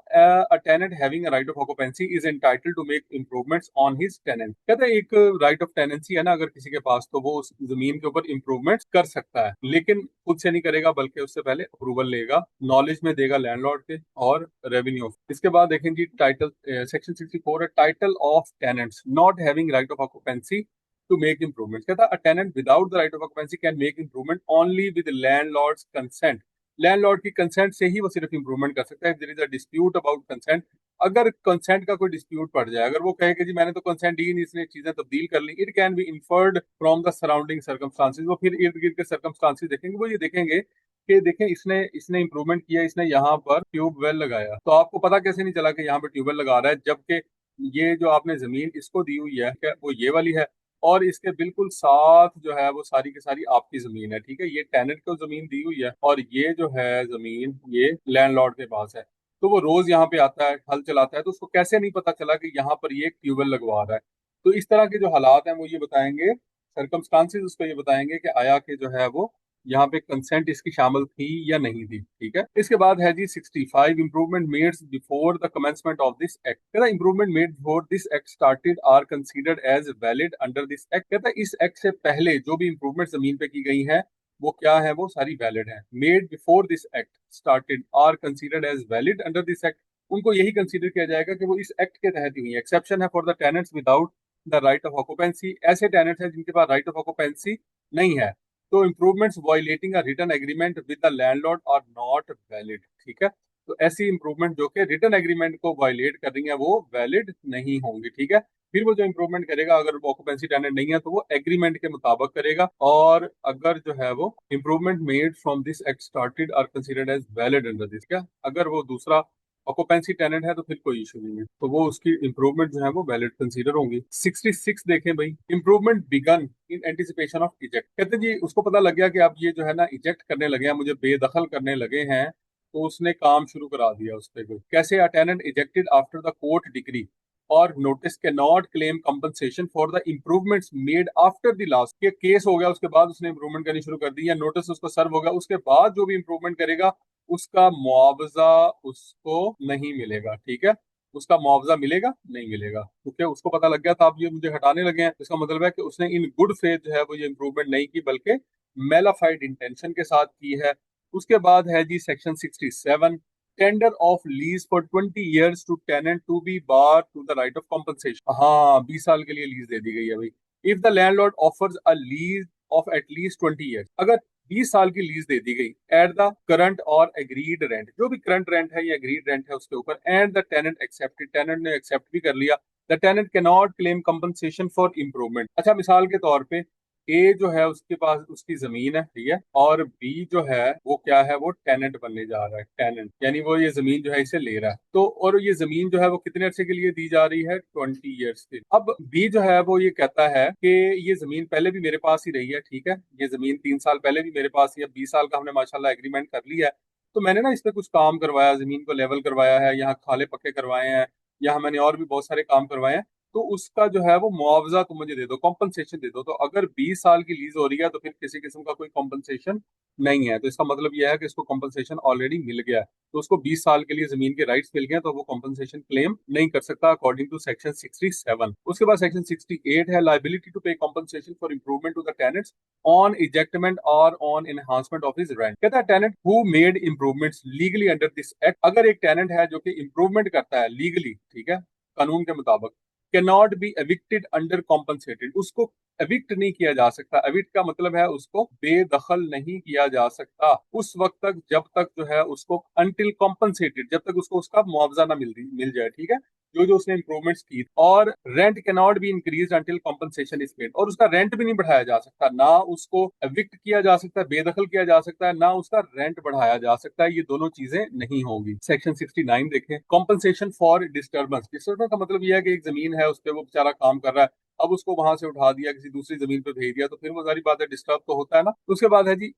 A: a tenant having a right of occupancy is entitled to make improvements on his tenant, कहता है एक राइट ऑफ टेनेंसी है ना अगर किसी के पास, तो वो उस जमीन के ऊपर इंप्रूवमेंट्स कर सकता है, लेकिन खुद से नहीं करेगा बल्कि उससे पहले अप्रूवल लेगा, नॉलेज में देगा लैंडलॉर्ड के और रेवेन्यू। इसके बाद देखें जी टाइटल सेक्शन 64 है, title of tenants not having right of occupancy to make improvements, कहता a tenant without the right of occupancy can make improvement only with the landlord's consent, landlord की consent से ही वो सिर्फ इंप्रूवमेंट कर सकता है। There is a dispute about consent, अगर कंसेंट का कोई डिस्प्यूट पड़ जाए, अगर वो कहे कि जी मैंने तो कंसेंट दी नहीं, इसने चीजें तब्दील कर ली, it can be inferred from the surrounding circumstances, वो फिर इर्द गिर्द के सर्कमस्टांसेस देखेंगे, वो ये देखेंगे कि देखें इसने इसने इंप्रूवमेंट किया, इसने यहाँ पर ट्यूबवेल लगाया, तो आपको पता कैसे नहीं चला कि यहाँ पर ट्यूबवेल लगा रहा है, जबकि ये जो आपने जमीन इसको दी हुई है क्या वो ये वाली है, और इसके बिल्कुल साथ जो है वो सारी की सारी आपकी जमीन है, ठीक है, ये टेनेंट को जमीन दी हुई है और ये जो है जमीन ये लैंडलॉर्ड के पास है, तो वो रोज यहाँ पे आता है, हल चलाता है, तो उसको कैसे नहीं पता चला कि यहाँ पर ये एक ट्यूबवेल लगवा रहा है। तो इस तरह के जो हालात हैं वो ये बताएंगे, सर्कमस्टांसिस उसको ये बताएंगे कि आया कि जो है वो यहाँ पे कंसेंट इसकी शामिल थी या नहीं थी, ठीक है। इसके बाद है जी 65, improvement made before the commencement of this act, कहता है improvement made before this act started are considered as valid under this act, कहता है इस एक्ट से पहले जो भी इंप्रूवमेंट जमीन पे की गई है वो क्या है, वो सारी वैलिड है। Made before this act started are considered as valid under this act, उनको यही कंसीडर किया जाएगा कि वो इस एक्ट के तहत ही हुई है। एक्सेप्शन है for the tenants without the right of occupancy, ऐसे टेनेंट्स हैं जिनके पास राइट ऑफ ऑक्यूपेंसी नहीं है, तो improvements violating a written agreement with the landlord are not valid, ठीक है। तो ऐसी इंप्रूवमेंट जो कि रिटन एग्रीमेंट को वायलेट कर रही है वो वैलिड नहीं होंगी, ठीक है। फिर वो जो इंप्रूवमेंट करेगा, अगर वो ऑक्यूपेंसी टेनेंट नहीं है तो वो एग्रीमेंट के मुताबिक करेगा, और अगर जो है वो improvement made from this act started are considered as valid under this, क्या अगर वो दूसरा ऑक्यूपेंसी टेनेंट है तो फिर कोई इशू नहीं है, तो वो उसकी इंप्रूवमेंट जो है वो वैलिड कंसीडर होंगी। 66 देखें भाई, improvement begun in anticipation of eject, कहते हैं जी उसको पता लग गया कि अब ये जो है ना इजेक्ट करने लगे हैं, मुझे बेदखल करने लगे हैं, तो उसने काम शुरू करा दिया उस पर। कैसे, a tenant ejected after the court decree और नोटिस के not claim compensation for the improvements made after the last, ये केस हो गया उसके बाद उसने इंप्रूवमेंट करनी शुरू कर दी, या नोटिस उसको सर्व हो गया उसके बाद जो भी इंप्रूवमेंट करेगा उसका मुआवजा उसको नहीं मिलेगा, ठीक है, उसका मुआवजा मिलेगा नहीं मिलेगा, क्योंकि उसको पता लग गया था अब ये मुझे हटाने लगे हैं, इसका मतलब है कि उसने इन गुड फेथ जो है वो ये इंप्रूवमेंट नहीं की बल्कि मेलाफाइड इंटेंशन के साथ की है। उसके बाद है जी section 67, tender of lease for 20 years to tenant to be bar to the right of compensation, हाँ 20 साल के लिए लीज दे दी गई है भाई। If the landlord offers a lease of at least 20 years, अगर 20 साल की लीज दे दी गई एट द करंट और एग्रीड रेंट, जो भी करंट रेंट है या एग्रीड रेंट है उसके ऊपर, and the tenant accepted, tenant ने एक्सेप्ट भी कर लिया, the tenant can not claim compensation for improvement. अच्छा मिसाल के तौर पे ए जो है उसके पास उसकी जमीन है, ठीक है, और बी जो है वो क्या है, वो टेनेंट बनने जा रहा है, टेनेंट यानी वो ये जमीन जो है इसे ले रहा है, तो और ये जमीन जो है वो कितने अरसे के लिए दी जा रही है, 20 years के। अब बी जो है वो ये कहता है कि ये जमीन पहले भी मेरे पास ही रही है, ठीक है, ये जमीन 3 साल पहले भी मेरे पास ही है, 20 साल का हमने माशाल्लाह एग्रीमेंट कर लिया है, तो मैंने ना इस पे कुछ काम करवाया, जमीन को लेवल करवाया है, यहाँ खाले पक्के करवाए हैं, यहाँ मैंने और भी बहुत सारे काम करवाए हैं, तो उसका जो है वो मुआवजा तुम मुझे दे दो, कॉम्पनसेशन दे दो। तो अगर 20 साल की लीज हो रही है तो फिर किसी किस्म का कोई कॉम्पनसेशन नहीं है, तो इसका मतलब यह है कि इसको कॉम्पनसेशन ऑलरेडी मिल गया है। तो उसको 20 साल के लिए जमीन के राइट्स मिल गए, तो वो कॉम्पनसेशन क्लेम नहीं कर सकता अकॉर्डिंग टू सेक्शन 67। उसके बाद सेक्शन 68 है liability to pay compensation for improvement to the tenants on ejectment और on enhancement of his rent. कहता है tenant who made improvements legally under this act, अगर एक टेनेंट है जो कि इंप्रूवमेंट करता है लीगली, ठीक है, कानून के मुताबिक, can not B evicted under compensated, उसको एविक्ट नहीं किया जा सकता। एविक्ट का मतलब है उसको बेदखल नहीं किया जा सकता उस वक्त तक जब तक जो है उसको अनटिल कॉम्पनसेटेड, जब तक उसको उसका मुआवजा ना मिल जाए, ठीक है, जो जो उसने इंप्रूवमेंट्स की। और rent can not be increase until compensation is paid, और उसका रेंट भी नहीं बढ़ाया जा सकता, ना उसको एविक्ट किया जा सकता है, बेदखल किया जा सकता है, ना उसका रेंट बढ़ाया जा सकता है, ये दोनों चीजें नहीं होगी। सेक्शन 69 देखें, कॉम्पनसेशन फॉर डिस्टर्बेंस। डिस्टर्बेंस का मतलब यह है कि एक जमीन है, उस पर वो बेचारा काम कर रहा है, अब उसको वहां से उठा दिया, किसी दूसरी जमीन पे भेज दिया, तो फिर वो सारी बात है, डिस्टर्ब तो होता है ना। उसके बाद है जी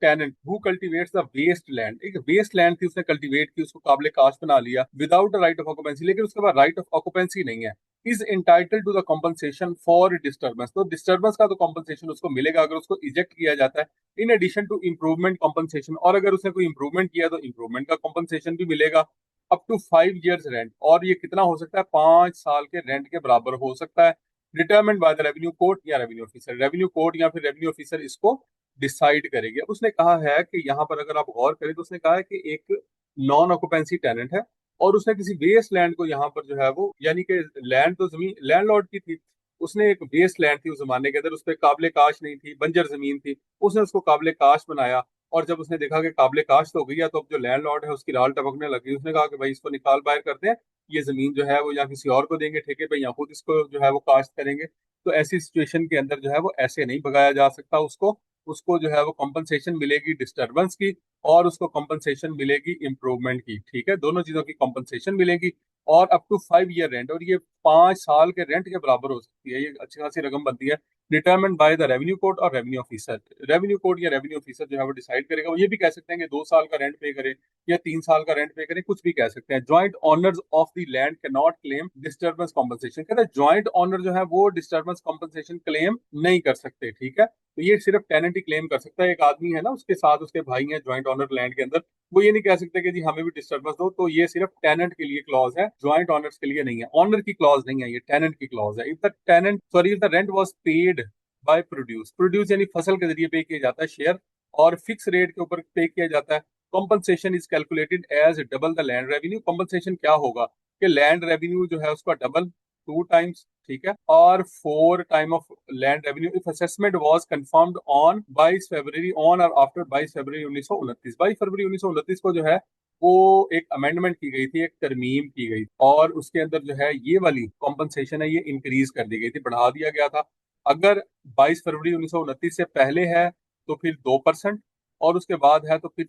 A: tenant who cultivates the waste land, एक वेस्ट लैंड थी, उसने कल्टीवेट की, उसको काबिल काश बना लिया विदाउट राइट ऑफ ऑक्यूपेंसी, लेकिन उसके बाद राइट ऑफ ऑक्यूपेंसी नहीं है, is entitled to the compensation for disturbance, तो डिस्टर्बेंस का तो कॉम्पनसेशन उसको मिलेगा अगर उसको इजेक्ट किया जाता है, in addition to improvement compensation, और अगर उसने कोई इंप्रूवमेंट किया तो इंप्रूवमेंट का कॉम्पनसेशन भी मिलेगा अप टू 5 years रेंट, और ये कितना हो सकता है, 5 साल के रेंट के बराबर हो सकता है, determined bye the revenue court या रेवेन्यू ऑफिसर, रेवेन्यू कोर्ट या फिर रेवेन्यू ऑफिसर इसको डिसाइड करेगी। अब उसने कहा है कि यहाँ पर अगर आप गौर करें तो उसने कहा है कि एक नॉन ऑक्यूपेंसी टेनेंट है और उसने किसी वेस्ट लैंड को यहाँ पर जो है वो, यानी कि लैंड तो जमीन लैंडलॉर्ड की थी, उसने एक वेस्ट लैंड थी उस जमाने के अंदर, उस पर काबिल काश नहीं थी, बंजर जमीन थी, उसने उसको काबिल काश बनाया, और जब उसने देखा कि काबिल काश तो हो गई है, तो अब जो लैंडलॉर्ड है उसकी राल टपकने लगी, उसने कहा कि भाई इसको निकाल बाहर करते हैं, ये जमीन जो है वो या किसी और को देंगे ठेके पे, या खुद इसको जो है वो काश्त करेंगे। तो ऐसी सिचुएशन के अंदर जो है वो ऐसे नहीं भगाया जा सकता उसको, उसको जो है वो कॉम्पनसेशन मिलेगी डिस्टर्बेंस की, और उसको कॉम्पनसेशन मिलेगी इंप्रूवमेंट की, ठीक है, दोनों चीजों की कॉम्पनसेशन मिलेगी, और अप टू 5 year रेंट, और ये 5 साल के रेंट के बराबर हो सकती है, ये अच्छी खासी रकम बनती है, determined bye the revenue court और रेवेन्यू ऑफिसर। रेवेन्यू कोर्ट या रेवेन्यू ऑफिसर जो है वो डिसाइड करेगा, वो ये भी कह सकते हैं कि 2 साल का रेंट पे करें या 3 साल का रेंट पे करें, कुछ भी कह सकते हैं। Joint honours of the land can not claim disturbance compensation, कहते हैं ज्वाइंट ऑनर जो है वो डिस्टर्बेंस कॉम्पनसेशन क्लेम नहीं कर सकते, ठीक है, तो ये सिर्फ टेनेंट ही क्लेम कर सकता है। एक आदमी है ना, उसके साथ उसके भाई हैं ज्वाइंट ऑनर लैंड के अंदर, वो ये नहीं कह सकते कि जी हमें भी डिस्टर्बेंस दो, तो ये सिर्फ टेनेंट के लिए क्लॉज है, ज्वाइंट ऑनर्स के लिए नहीं है, ऑनर की क्लॉज नहीं है, ये टेनेंट की क्लॉज है। If the tenant sorry if the rent was paid by produce, produce यानी फसल के जरिए पे किया जाता है शेयर, और फिक्स रेट के ऊपर पे किया जाता है, compensation is calculated as double the land revenue. Compensation क्या होगा कि लैंड रेवेन्यू जो है उसका डबल 2 times, ठीक है, और 4 time of land revenue if assessment was confirmed on 22 February, on और आफ्टर 22 फरवरी 1929। 22 फरवरी 1929 को जो है वो एक अमेंडमेंट की गई थी, एक तरमीम की गई, और उसके अंदर जो है ये वाली कॉम्पनसेशन है ये इंक्रीज कर दी गई थी, बढ़ा दिया गया था। अगर 22 फरवरी 1929 से पहले है तो फिर 2%, और उसके बाद है तो फिर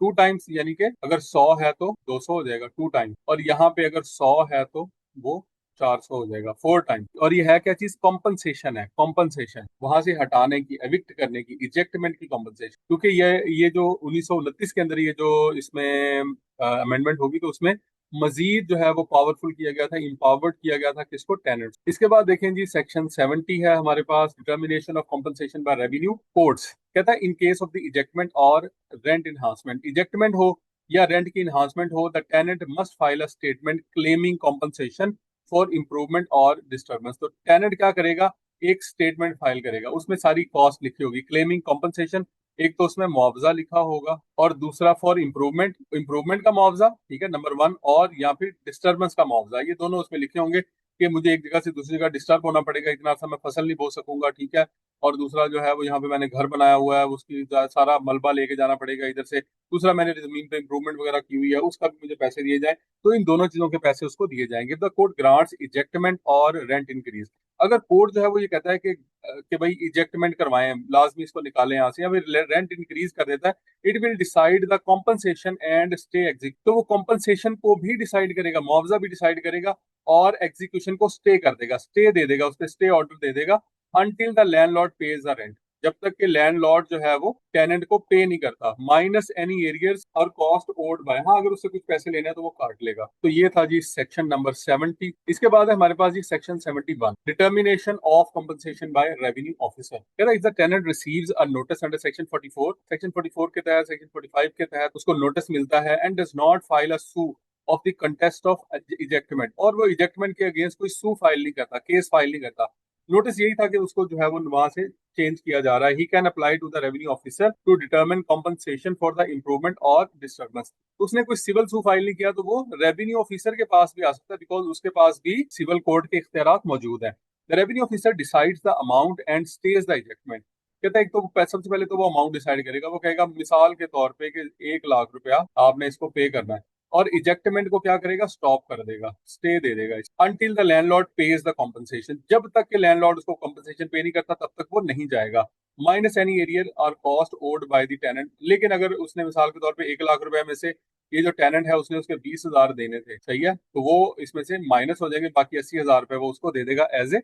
A: 2 टाइम्स, यानी कि अगर 100 है तो 200 हो जाएगा 2 टाइम, और यहाँ पे अगर 100 है तो वो 400 हो जाएगा 4 टाइम। और ये है क्या चीज, कॉम्पनसेशन है, कॉम्पनसेशन वहां से हटाने की, एविक्ट करने की, इजेक्टमेंट की कॉम्पनसेशन, क्योंकि ये जो 1929 के अंदर ये जो इसमें अमेंडमेंट होगी, तो उसमें मजीद जो है वो पावरफुल किया गया था, इम्पावर्ड किया गया था किसको, टेनेंट्स। इसके बाद देखें जी सेक्शन 70 है हमारे पास, determination of compensation by revenue courts. कहता है in case of the ejectment और रेंट इन्हांसमेंट, इजेक्टमेंट हो या रेंट की इन्हांसमेंट हो, the tenant must file a statement claiming compensation for improvement और डिस्टर्बेंस। तो टेनेंट क्या करेगा, एक स्टेटमेंट फाइल करेगा, उसमें सारी कॉस्ट लिखी होगी, क्लेमिंग कॉम्पनसेशन, एक तो उसमें मुआवजा लिखा होगा, और दूसरा फॉर इम्प्रूवमेंट, इम्प्रूवमेंट का मुआवजा, ठीक है, नंबर 1, और या फिर डिस्टर्बेंस का मुआवजा, ये दोनों उसमें लिखे होंगे कि मुझे एक जगह से दूसरी जगह डिस्टर्ब होना पड़ेगा, इतना सा मैं फसल नहीं बो सकूंगा, ठीक है, और दूसरा जो है वो यहाँ पे मैंने घर बनाया हुआ है, उसकी सारा मलबा लेके जाना पड़ेगा इधर से, दूसरा मैंने जमीन पे इंप्रूवमेंट वगैरह की हुई है, उसका भी मुझे पैसे दिए जाए, तो इन दोनों चीजों के पैसे उसको दिए जाएंगे। द कोर्ट ग्रांट्स इजेक्टमेंट और रेंट इंक्रीज, अगर कोर्ट जो है वो ये कहता है कि भाई इजेक्टमेंट करवाएं, लाजमी इसको निकालें यहाँ से, या फिर रेंट इंक्रीज कर देता है, it will decide the compensation and stay execute, तो वो कॉम्पनसेशन को भी डिसाइड करेगा, मुआवजा भी डिसाइड करेगा, और एग्जीक्यूशन को स्टे कर देगा, स्टे दे देगा, उस पर स्टे ऑर्डर दे देगा, until the landlord page the rent, जब तक कि लैंडलॉर्ड जो है वो टेनेंट को पे नहीं करता, माइनस एनी एरियर्स और कॉस्ट ओड बाय, हाँ अगर उससे कुछ पैसे लेने हैं तो वो काट लेगा। तो ये था जी सेक्शन नंबर 70। इसके बाद है हमारे पास जी section 71, determination of compensation by revenue officer. कहता है if the tenant receives a notice under section 44, section 44 के तहत, सेक्शन 45 के तहत उसको नोटिस मिलता है and does not file a suit of the contest of ejectment, और वो इजेक्टमेंट के अगेंस्ट कोई सू फाइल नहीं करता, केस फाइल नहीं करता। नोटिस यही था कि उसको जो है वो वहां से चेंज किया जा रहा है। He can apply to the revenue officer to determine compensation for the improvement और डिस्टर्बेंस। उसने कोई सिविल सू फाइल नहीं किया तो वो रेवेन्यू ऑफिसर के पास भी आ सकता है, बिकॉज उसके पास भी सिविल कोर्ट के इख्तियारात मौजूद हैं। The revenue officer decides the amount and stage the ejectment. कहता है एक तो सबसे पहले तो वो अमाउंट डिसाइड करेगा, वो कहेगा मिसाल के तौर पे कि 1 लाख रुपया आपने इसको पे करना है, और इजेक्टमेंट को क्या करेगा, स्टॉप कर देगा, स्टे दे देगा until the landlord page the compensation. जब तक के लैंडलॉर्ड उसको कॉम्पनसेशन पे नहीं करता तब तक वो नहीं जाएगा, माइनस एनी एरियर और cost owed by the tenant. लेकिन अगर उसने मिसाल के तौर पे 1 लाख रुपए में से ये जो टेनेंट है उसने उसके 20,000 देने थे, सही है, तो वो इसमें से माइनस हो जाएंगे, बाकी 80,000 रुपए वो उसको दे देगा एज ए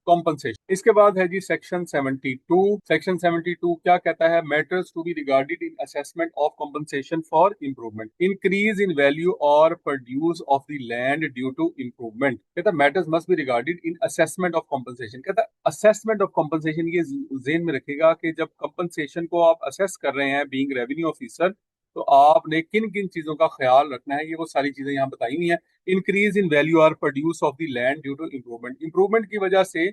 A: कॉम्पनसेशन। इसके बाद है जी सेक्शन 72। सेक्शन 72 क्या कहता है, matters to be regarded in assessment of compensation for improvement, increase in value और produce of the land due to improvement. कहता है matters must be regarded in assessment of compensation. कहता है असेसमेंट ऑफ कॉम्पनसेशन, ये जेन में रखेगा कि जब कॉम्पनसेशन को आप असेस कर रहे हैं बीइंग रेवेन्यू ऑफिसर, तो आपने किन किन चीजों का ख्याल रखना है, ये वो सारी चीजें यहाँ बताई हुई हैं। इंक्रीज इन वैल्यू और produce of the land due to improvement, improvement की वजह से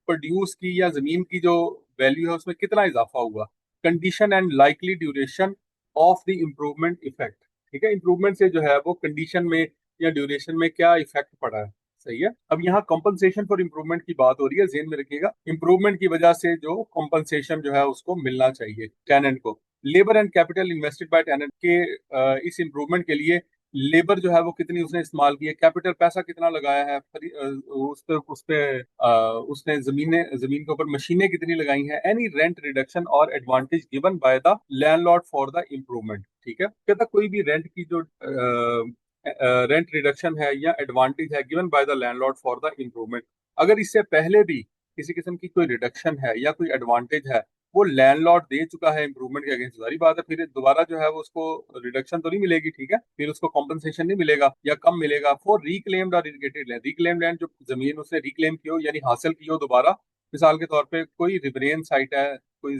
A: प्रोड्यूस की या जमीन की जो वैल्यू है उसमें कितना इजाफा हुआ। Condition and likely duration of the improvement effect. ठीक है, इम्प्रूवमेंट से जो है वो कंडीशन में या ड्यूरेशन में क्या इफेक्ट पड़ा है, सही है। अब यहाँ कंपनसेशन फॉर इम्प्रूवमेंट की बात हो रही है, जेन में रखिएगा इम्प्रूवमेंट की वजह से जो कंपनसेशन जो है उसको मिलना चाहिए टेनेंट को। Labour and capital invested by tenant के इस इम्प्रूवमेंट के लिए लेबर जो है वो कितनी उसने इस्तेमाल की है, कैपिटल पैसा कितना लगाया है, उसने जमीन के ऊपर मशीनें कितनी लगाई हैं, एनी रेंट रिडक्शन और advantage given by the landlord for the improvement. ठीक है, कहता कोई भी रेंट की जो रेंट रिडक्शन है या एडवांटेज है given by the landlord for the improvement, अगर इससे पहले भी किसी किस्म की कोई रिडक्शन है या कोई एडवांटेज है वो लैंडलॉर्ड दे चुका है इम्प्रूवमेंट के अगेंस्ट, सारी बात है, फिर दोबारा जो है वो उसको रिडक्शन तो नहीं मिलेगी, ठीक है, फिर उसको कॉम्पनसेशन नहीं मिलेगा या कम मिलेगा। फॉर रिक्लेम्ड और इरिगेटेड लैंड, रिक्लेम्ड लैंड जो जमीन उसने रिक्लेम की हो यानी हासिल की हो दोबारा, मिसाल के तौर पे कोई रिवरेन साइट है, कोई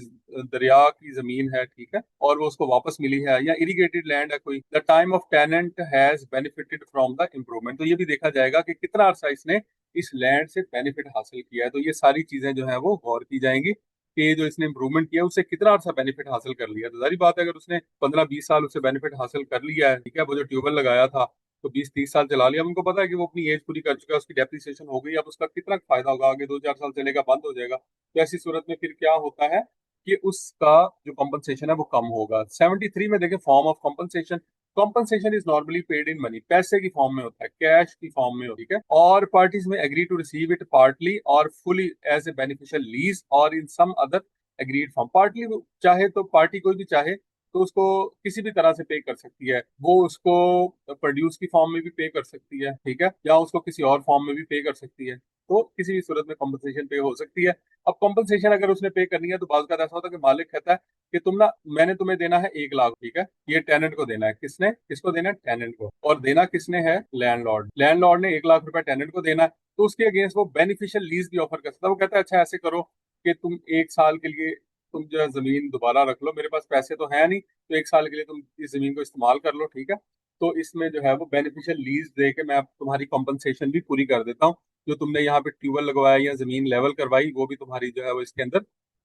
A: दरिया की जमीन है, ठीक है, और वो उसको वापस मिली है, या इरिगेटेड लैंड है कोई, the time of tenant has benefited from the improvement, तो ये भी देखा जाएगा कि कितना अरसा इसने इस लैंड से बेनिफिट हासिल किया है। तो ये सारी चीजें जो है वो गौर की जाएंगी कि जो इसने इंप्रूवमेंट किया उससे कितना अर्सा बेनिफिट हासिल कर लिया। तो जारी बात है अगर उसने 15-20 साल उससे बेनिफिट हासिल कर लिया है, ठीक है, वो जो ट्यूबवेल लगाया था तो 20-30 साल चला लिया, उनको पता है कि वो अपनी एज पूरी कर चुका है, उसकी डेप्रिसिएशन हो गई, अब उसका कितना फायदा होगा, आगे 2-4 साल चलेगा, बंद हो जाएगा। तो ऐसी सूरत में फिर क्या होता है कि उसका जो कॉम्पनसेशन है वो कम होगा। 73 में देखें form of compensation, compensation is normally paid in money, पैसे की फॉर्म में होता है, कैश की फॉर्म में होती है, और पार्टीज में agree to receive it partly और fully as a beneficial lease और in some other agreed form. Partly चाहे तो पार्टी कोई भी चाहे तो उसको किसी भी तरह से पे कर सकती है, वो उसको प्रोड्यूस की फॉर्म में भी पे कर सकती है, ठीक है, या उसको किसी और फॉर्म में भी पे कर सकती है, तो किसी भी सूरत में कॉम्पनसेशन पे हो सकती है। अब कॉम्पनसेशन अगर उसने पे करनी है तो बात का ऐसा होता है कि मालिक कहता है कि तुम ना, मैंने तुम्हें देना है 1 लाख, ठीक है, ये टेनेंट को देना है, किसने, किसको देना है, टेनेंट को, और देना किसने है, लैंडलॉर्ड, लैंडलॉर्ड ने 1 लाख रुपए टेनेंट को देना है, तो उसके अगेंस्ट वो बेनिफिशियल लीज भी ऑफर कर सकता है। वो कहता है अच्छा ऐसे करो कि तुम 1 साल के लिए तुम जो है जमीन दोबारा रख लो, मेरे पास पैसे तो है नहीं, तो 1 साल के लिए तुम इस जमीन को इस्तेमाल कर लो, ठीक है, तो इसमें जो है वो बेनिफिशियल लीज दे के मैं अब तुम्हारी कॉम्पनसेशन भी पूरी कर देता हूँ, जो तुमने यहाँ पे ट्यूबवेल लगवाया या जमीन लेवल करवाई वो भी तुम्हारी जो है वो इसके अंदर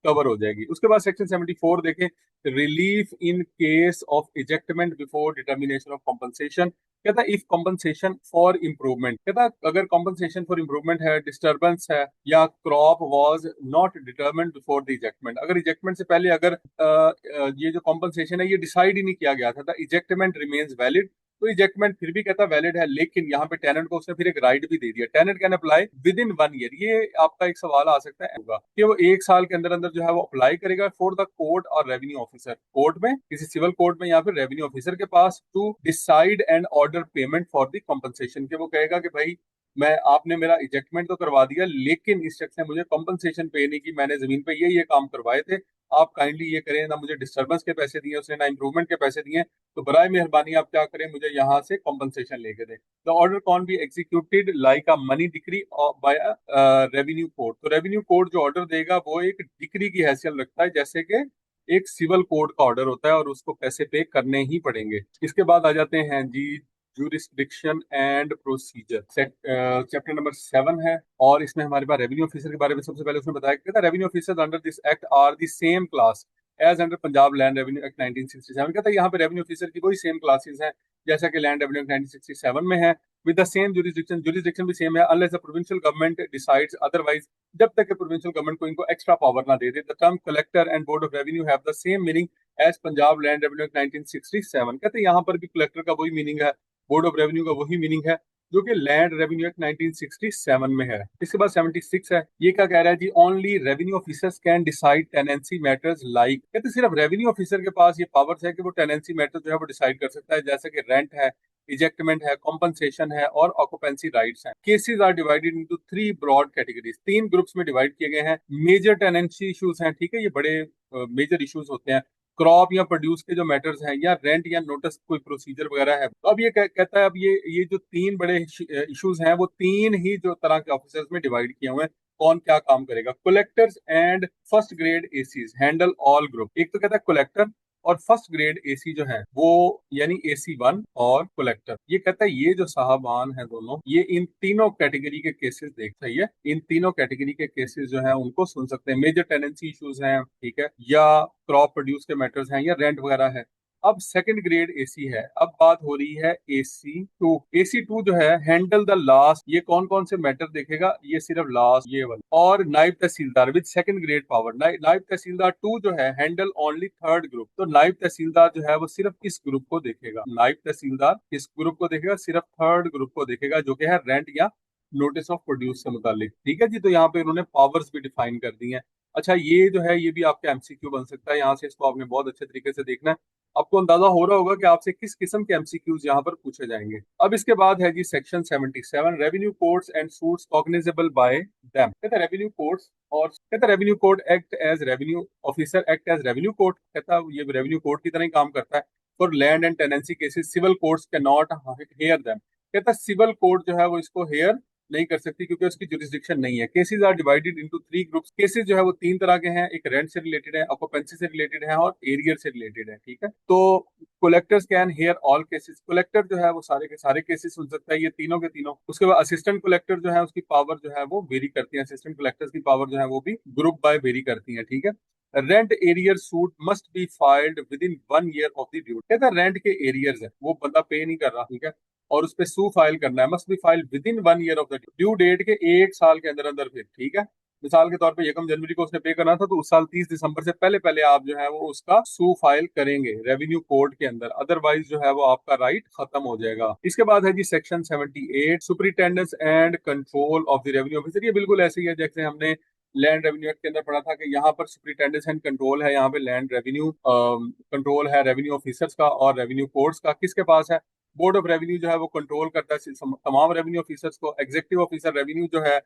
A: कवर हो जाएगी। उसके बाद सेक्शन 74 देखें, relief in case of ejectment before determination of compensation. कहता है इफ कॉम्पनसेशन फॉर इम्प्रूवमेंट, कहता है अगर कॉम्पनसेशन फॉर इम्प्रूवमेंट है, डिस्टर्बेंस है, या crop was not determined before the ejectment, अगर इजेक्टमेंट से पहले अगर ये जो कॉम्पनसेशन है ये डिसाइड ही नहीं किया गया था, इजेक्टमेंट रिमेन्स वैलिड, तो इजेक्टमेंट फिर भी कहता वैलिड है, लेकिन यहाँ पे टेनेंट को उसने फिर एक राइट भी दे दिया, tenant can apply within 1 year. ये आपका एक सवाल आ सकता है होगा कि वो 1 साल के अंदर अंदर जो है वो अप्लाई करेगा फॉर द कोर्ट और रेवेन्यू ऑफिसर, कोर्ट में, किसी सिविल कोर्ट में या फिर रेवेन्यू ऑफिसर के पास, to decide and order payment for the compensation, के वो कहेगा कि भाई मैं, आपने मेरा इजेक्टमेंट तो करवा दिया लेकिन इस शख्स ने मुझे कॉम्पनसेशन पे नहीं की, मैंने जमीन पे ये काम करवाए थे, आप काइंडली ये करें, ना मुझे डिस्टर्बेंस के पैसे दिए उसने, ना इंप्रूवमेंट के पैसे दिए, तो बराए मेहरबानी आप क्या करें, मुझे यहाँ से कॉम्पनसेशन लेके दें। The order can be executed like a money decree by revenue court. तो रेवेन्यू कोर्ट जो ऑर्डर देगा वो एक डिक्री की हैसियत रखता है, जैसे कि एक सिविल कोर्ट का ऑर्डर होता है और उसको पैसे पे करने ही पड़ेंगे। इसके बाद आ जाते हैं जी jurisdiction and procedure. Chapter number 7 है और इसमें हमारे पास रेवेन्यू ऑफिसर के बारे में सबसे पहले उसने बताया कि revenue officers under this act are the same class as under Punjab land revenue act 1967। कहता है यहाँ पे रेवेन्यू ऑफिसर की वही सेम क्लासेस हैं जैसा कि लैंड रेवेन्यू एक्ट 1967 में है, with the same jurisdiction, jurisdiction भी सेम है, unless the provincial government decides otherwise, जब तक कि प्रोविंशियल गवर्नमेंट को इनको एक्स्ट्रा पावर ना दे दे। The term collector and board of revenue have the same meaning as Punjab land revenue act 1967। कहते हैं यहाँ पर भी कलेक्टर का वही मीनिंग है, बोर्ड ऑफ रेवेन्यू का वही मीनिंग है जो कि लैंड रेवेन्यू एक्ट 1967 में है। इसके बाद 76 है, ये क्या कह रहा है जी, only revenue officers can decide tenancy matters like. कहते सिर्फ रेवेन्यू ऑफिसर के पास ये पावर्स है कि वो टेनेंसी मैटर जो है वो डिसाइड कर सकता है, जैसे कि रेंट है, इजेक्टमेंट है, कॉम्पनसेशन है और ऑक्यूपेंसी राइट्स हैं। Cases are divided into 3 broad categories, 3 groups में डिवाइड किए गए हैं। मेजर टेनेंसी इश्यूज हैं, ठीक है, ये बड़े मेजर इश्यूज होते हैं। क्रॉप या प्रोड्यूस के जो मैटर्स हैं, या रेंट या नोटिस कोई प्रोसीजर वगैरह है। तो अब ये कहता है, अब ये जो 3 बड़े इश्यूज हैं वो 3 ही जो तरह के ऑफिसर्स में डिवाइड किए हुए हैं। कौन क्या काम करेगा? Collectors and first grade ACs handle all group. एक तो कहता है कलेक्टर और फर्स्ट ग्रेड एसी जो है वो, यानी AC1 और कलेक्टर, ये कहता है ये जो साहबान है दोनों, ये इन तीनों कैटेगरी के केसेस देख सही है, इन तीनों कैटेगरी के केसेस जो है उनको सुन सकते हैं। मेजर टेनेंसी इश्यूज हैं, ठीक है, या क्रॉप प्रोड्यूस के मैटर्स हैं, या रेंट वगैरह है। अब सेकंड ग्रेड एसी है, अब बात हो रही है AC2। AC2 जो है हैंडल द लास्ट, ये कौन कौन से मैटर देखेगा? ये सिर्फ लास्ट, ये वाला। और नायब तहसीलदार विद सेकंड ग्रेड पावर, नायब तहसीलदार 2 जो है हैंडल ओनली थर्ड ग्रुप। तो नायब तहसीलदार जो है वो सिर्फ इस ग्रुप को देखेगा, नायब तहसीलदार इस ग्रुप को देखेगा, सिर्फ थर्ड ग्रुप को देखेगा जो कि है रेंट या नोटिस ऑफ प्रोड्यूस से मुतालिक। ठीक है जी, तो यहाँ पे इन्होंने पावर्स भी डिफाइन कर दी हैं। अच्छा, ये जो है ये भी आपका MCQ बन सकता है, यहाँ से इसको आपने बहुत अच्छे तरीके से देखना है। आपको अंदाजा हो रहा होगा कि आपसे किस किस्म के MCQs यहाँ पर पूछे जाएंगे। अब इसके बाद है जी section 77, revenue courts and suits cognizable by them. कहता है रेवेन्यू कोर्ट्स, और कहता है revenue court act as revenue officer act as revenue court. कहता है ये रेवेन्यू कोर्ट की तरह ही काम करता है। For land and tenancy cases civil courts can not hear them. कहता है सिविल कोर्ट जो है वो इसको हेयर नहीं कर सकती क्योंकि उसकी जुरिस्डिक्शन नहीं है। Cases are divided into 3 groups. Cases जो है वो 3 तरह के हैं, एक रेंट से रिलेटेड है, ऑक्यूपेंसी से रिलेटेड है और एरियर से रिलेटेड है। ठीक है, तो collectors can hear all cases. Collector जो है वो सारे के सारे केसेस सुन सकता है, ये तीनों के तीनों। उसके बाद असिस्टेंट कलेक्टर जो है उसकी पावर जो है वो वेरी करती है, असिस्टेंट कलेक्टर्स की पावर जो है वो भी ग्रुप बाय वेरी करती है। ठीक है, rent arrear suit must be filed with in 1 year of the due. कहता है रेंट के एरियर्स है, वो बंदा पे नहीं कर रहा, ठीक है, और उस पे सू फाइल करना है, must be file within 1 year of the due date के 1 साल के अंदर अंदर फिर। ठीक है, मिसाल के तौर पे 1 जनवरी को उसने पे करना था, तो उस साल 30 दिसंबर से पहले पहले आप जो है वो उसका सू फाइल करेंगे रेवेन्यू कोर्ट के अंदर, अदरवाइज जो है वो आपका राइट खत्म हो जाएगा। इसके बाद है जी section 78, superintendence and control of the revenue officer. ये बिल्कुल ऐसे ही है जैसे हमने लैंड रेवेन्यू एक्ट के अंदर पढ़ा था कि यहाँ पर सुपरिटेंडेंस एंड कंट्रोल है, यहाँ पे लैंड रेवेन्यू कंट्रोल है रेवेन्यू ऑफिसर्स का और रेवेन्यू कोर्ट्स का किसके पास है? बोर्ड ऑफ रेवेन्यू जो है वो कंट्रोल करता है तमाम रेवेन्यू ऑफिसर्स को। एग्जीक्यूटिव ऑफिसर रेवेन्यू जो है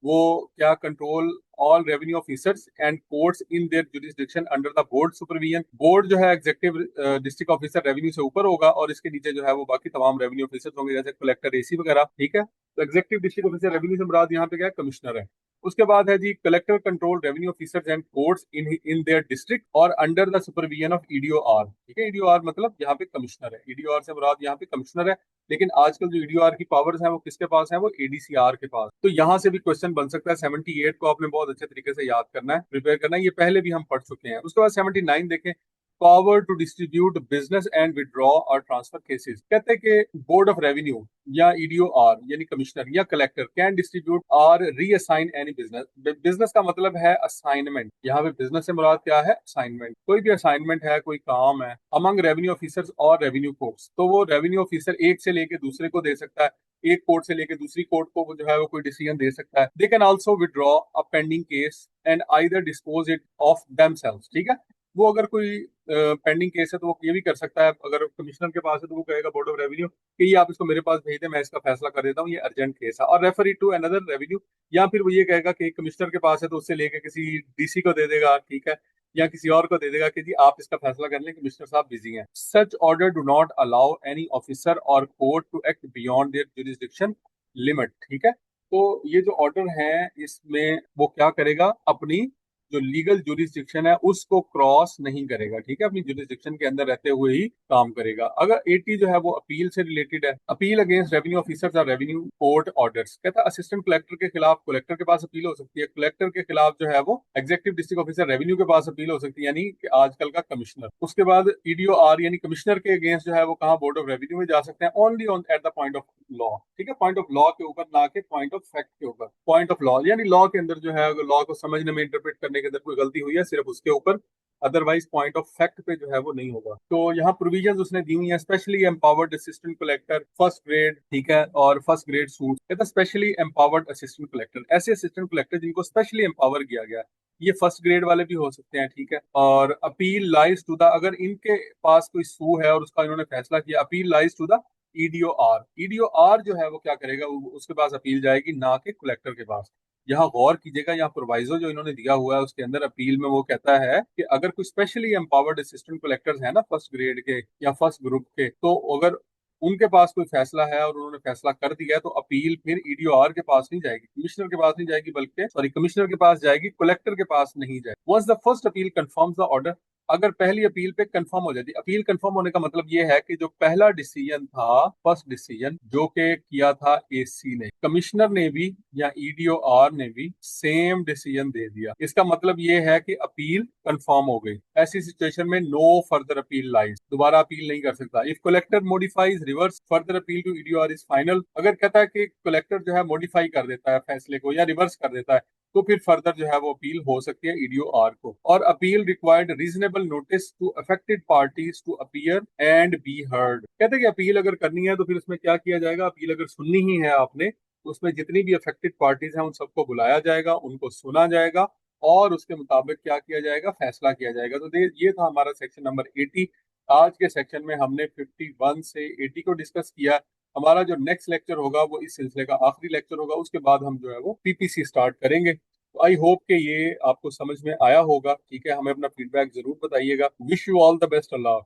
A: वो क्या control all revenue officers and courts in there jurisdiction under the board supervision. Board जो है एग्जीक्यूटिव डिस्ट्रिक्ट ऑफिसर रेवेन्यू से ऊपर होगा और इसके नीचे जो है वो बाकी तमाम रेवेन्यू ऑफिसर्स होंगे जैसे कलेक्टर AC वगैरह। ठीक है, तो एग्जीक्यूटिव डिस्ट्रिक्ट ऑफिसर रेवेन्यू से मुराद यहाँ पे क्या है? कमिश्नर है। उसके बाद है जी collector control revenue officers and courts in their district और under the supervision of EDOR। ठीक है, EDOR मतलब यहाँ पे कमिश्नर है, EDOR से मुराद यहाँ पे कमिश्नर है। लेकिन आजकल जो EDOR की पावर्स हैं वो किसके पास है? वो ADCR के पास। तो यहाँ से भी क्वेश्चन बन सकता है। 78 को आपने बहुत अच्छे तरीके से याद करना है, प्रिपेयर करना है, ये पहले भी हम पढ़ चुके हैं। उसके बाद 79 देखें, power to distribute business and withdraw और ट्रांसफर केसेस। कहते हैं कि बोर्ड ऑफ रेवेन्यू या EDOR यानी कमिश्नर या कलेक्टर कैन डिस्ट्रीब्यूट और रीअसाइन एनी बिजनेस। बिजनेस का मतलब है असाइनमेंट, यहाँ पे बिजनेस से मुराद क्या है? असाइनमेंट। कोई भी असाइनमेंट है, कोई काम है अमंग रेवेन्यू ऑफिसर्स और रेवेन्यू कोर्ट्स, तो वो रेवेन्यू ऑफिसर एक से लेके दूसरे को दे सकता है, एक कोर्ट से लेके दूसरी कोर्ट को वो जो है वो कोई डिसीजन दे सकता है। They can also withdraw a pending case and either dispose it of themselves. ठीक है, वो अगर कोई पेंडिंग केस है तो वो ये भी कर सकता है, अगर कमिश्नर के पास है तो वो कहेगा बोर्ड ऑफ रेवेन्यू कि ये आप इसको मेरे पास भेज दें, मैं इसका फैसला कर देता हूँ, ये अर्जेंट केस है, और refer it to another revenue. या फिर वो ये कहेगा कि कमिश्नर के पास है तो उससे लेके किसी DC को दे देगा। ठीक है, या किसी और को दे देगा कि जी आप इसका फैसला कर लें, कमिश्नर साहब बिजी हैं। Such order do not allow any officer और court to act beyond their jurisdiction limit. ठीक है, तो ये जो ऑर्डर है इसमें वो क्या करेगा, अपनी जो लीगल जुरिस्डिक्शन है उसको क्रॉस नहीं करेगा। ठीक है, अपनी जुरिस्डिक्शन के अंदर रहते हुए ही काम करेगा। अगर 80 जो है वो अपील से रिलेटेड है, अपील अगेंस्ट रेवेन्यू ऑफिसर्स और रेवेन्यू कोर्ट ऑर्डर्स। कहता है असिस्टेंट कलेक्टर के खिलाफ कलेक्टर के पास अपील हो सकती है, कलेक्टर के खिलाफ जो है वो एग्जीक्यूटिव डिस्ट्रिक्ट ऑफिसर रेवेन्यू के पास अपील हो सकती है, यानी कि आजकल का कमिश्नर। उसके बाद ईडीओआर यानी कमिश्नर के अगेंस्ट जो है वो कहाँ, बोर्ड ऑफ रेवेन्यू में जा सकते हैं, only on at the point of law. ठीक है, पॉइंट ऑफ लॉ के ऊपर, ना के पॉइंट ऑफ फैक्ट के ऊपर। पॉइंट ऑफ लॉ यानी लॉ के अंदर जो है, अगर लॉ को समझने में, इंटरप्रेट करने के अंदर कोई गलती हुई है, सिर्फ उसके ऊपर, अदरवाइज पॉइंट ऑफ फैक्ट पे जो है वो नहीं होगा। तो यहाँ प्रोविजंस उसने दी हुई हैं, specially empowered assistant collector first grade. ठीक है, और फर्स्ट ग्रेड सूट, कहता स्पेशली एम्पावर्ड असिस्टेंट कलेक्टर, ऐसे असिस्टेंट कलेक्टर जिनको स्पेशली एम्पावर किया गया है, ये फर्स्ट ग्रेड वाले भी हो सकते हैं। ठीक है, और अपील लाइज टू द, अगर इनके पास कोई सू है और उसका इन्होंने फैसला किया, अपील लाइज टू द ईडीओआर। ईडीओआर जो है वो क्या करेगा, उसके पास अपील जाएगी, ना कि कलेक्टर के पास। यहाँ गौर कीजिएगा, यहाँ प्रोवाइजो जो इन्होंने दिया हुआ है उसके अंदर अपील में वो कहता है कि अगर कोई स्पेशली एम्पावर्ड असिस्टेंट कलेक्टर्स है ना फर्स्ट ग्रेड के या फर्स्ट ग्रुप के, तो अगर उनके पास कोई फैसला है और उन्होंने फैसला कर दिया है, तो अपील फिर ईडीओआर के पास नहीं जाएगी, कमिश्नर के पास नहीं जाएगी, बल्कि सॉरी कमिश्नर के पास जाएगी, कलेक्टर के पास नहीं जाएगी। Once the first appeal confirms the order, अगर पहली अपील पे कंफर्म हो जाती है, अपील कंफर्म होने का मतलब ये है कि जो पहला डिसीजन था, फर्स्ट डिसीजन जो के किया था एसी ने, कमिश्नर ने भी या ईडीओआर ने भी सेम डिसीजन दे दिया, इसका मतलब ये है कि अपील कंफर्म हो गई। ऐसी सिचुएशन में नो फर्दर अपील लाइज, दोबारा अपील नहीं कर सकता। If collector modifies reverse further appeal to EDOR is final, अगर कहता है कि कलेक्टर जो है मॉडिफाई कर देता है फैसले को या रिवर्स कर देता है, तो फिर फर्दर जो है वो अपील हो सकती है ईडीओआर को। और appeal required reasonable notice to affected parties to appear and be heard. कहते हैं कि अपील अगर करनी है तो फिर उसमें क्या किया जाएगा, अपील अगर सुननी ही है आपने, तो उसमें जितनी भी अफेक्टेड पार्टीज हैं उन सबको बुलाया जाएगा, उनको सुना जाएगा और उसके मुताबिक क्या किया जाएगा, फैसला किया जाएगा। तो ये था हमारा सेक्शन नंबर 80। आज के सेक्शन में हमने 51 से 80 को डिस्कस किया। हमारा जो नेक्स्ट लेक्चर होगा वो इस सिलसिले का आखिरी लेक्चर होगा, उसके बाद हम जो है वो पीपीसी स्टार्ट करेंगे। तो आई होप कि ये आपको समझ में आया होगा। ठीक है, हमें अपना फीडबैक जरूर बताइएगा। Wish you all the best. Allah.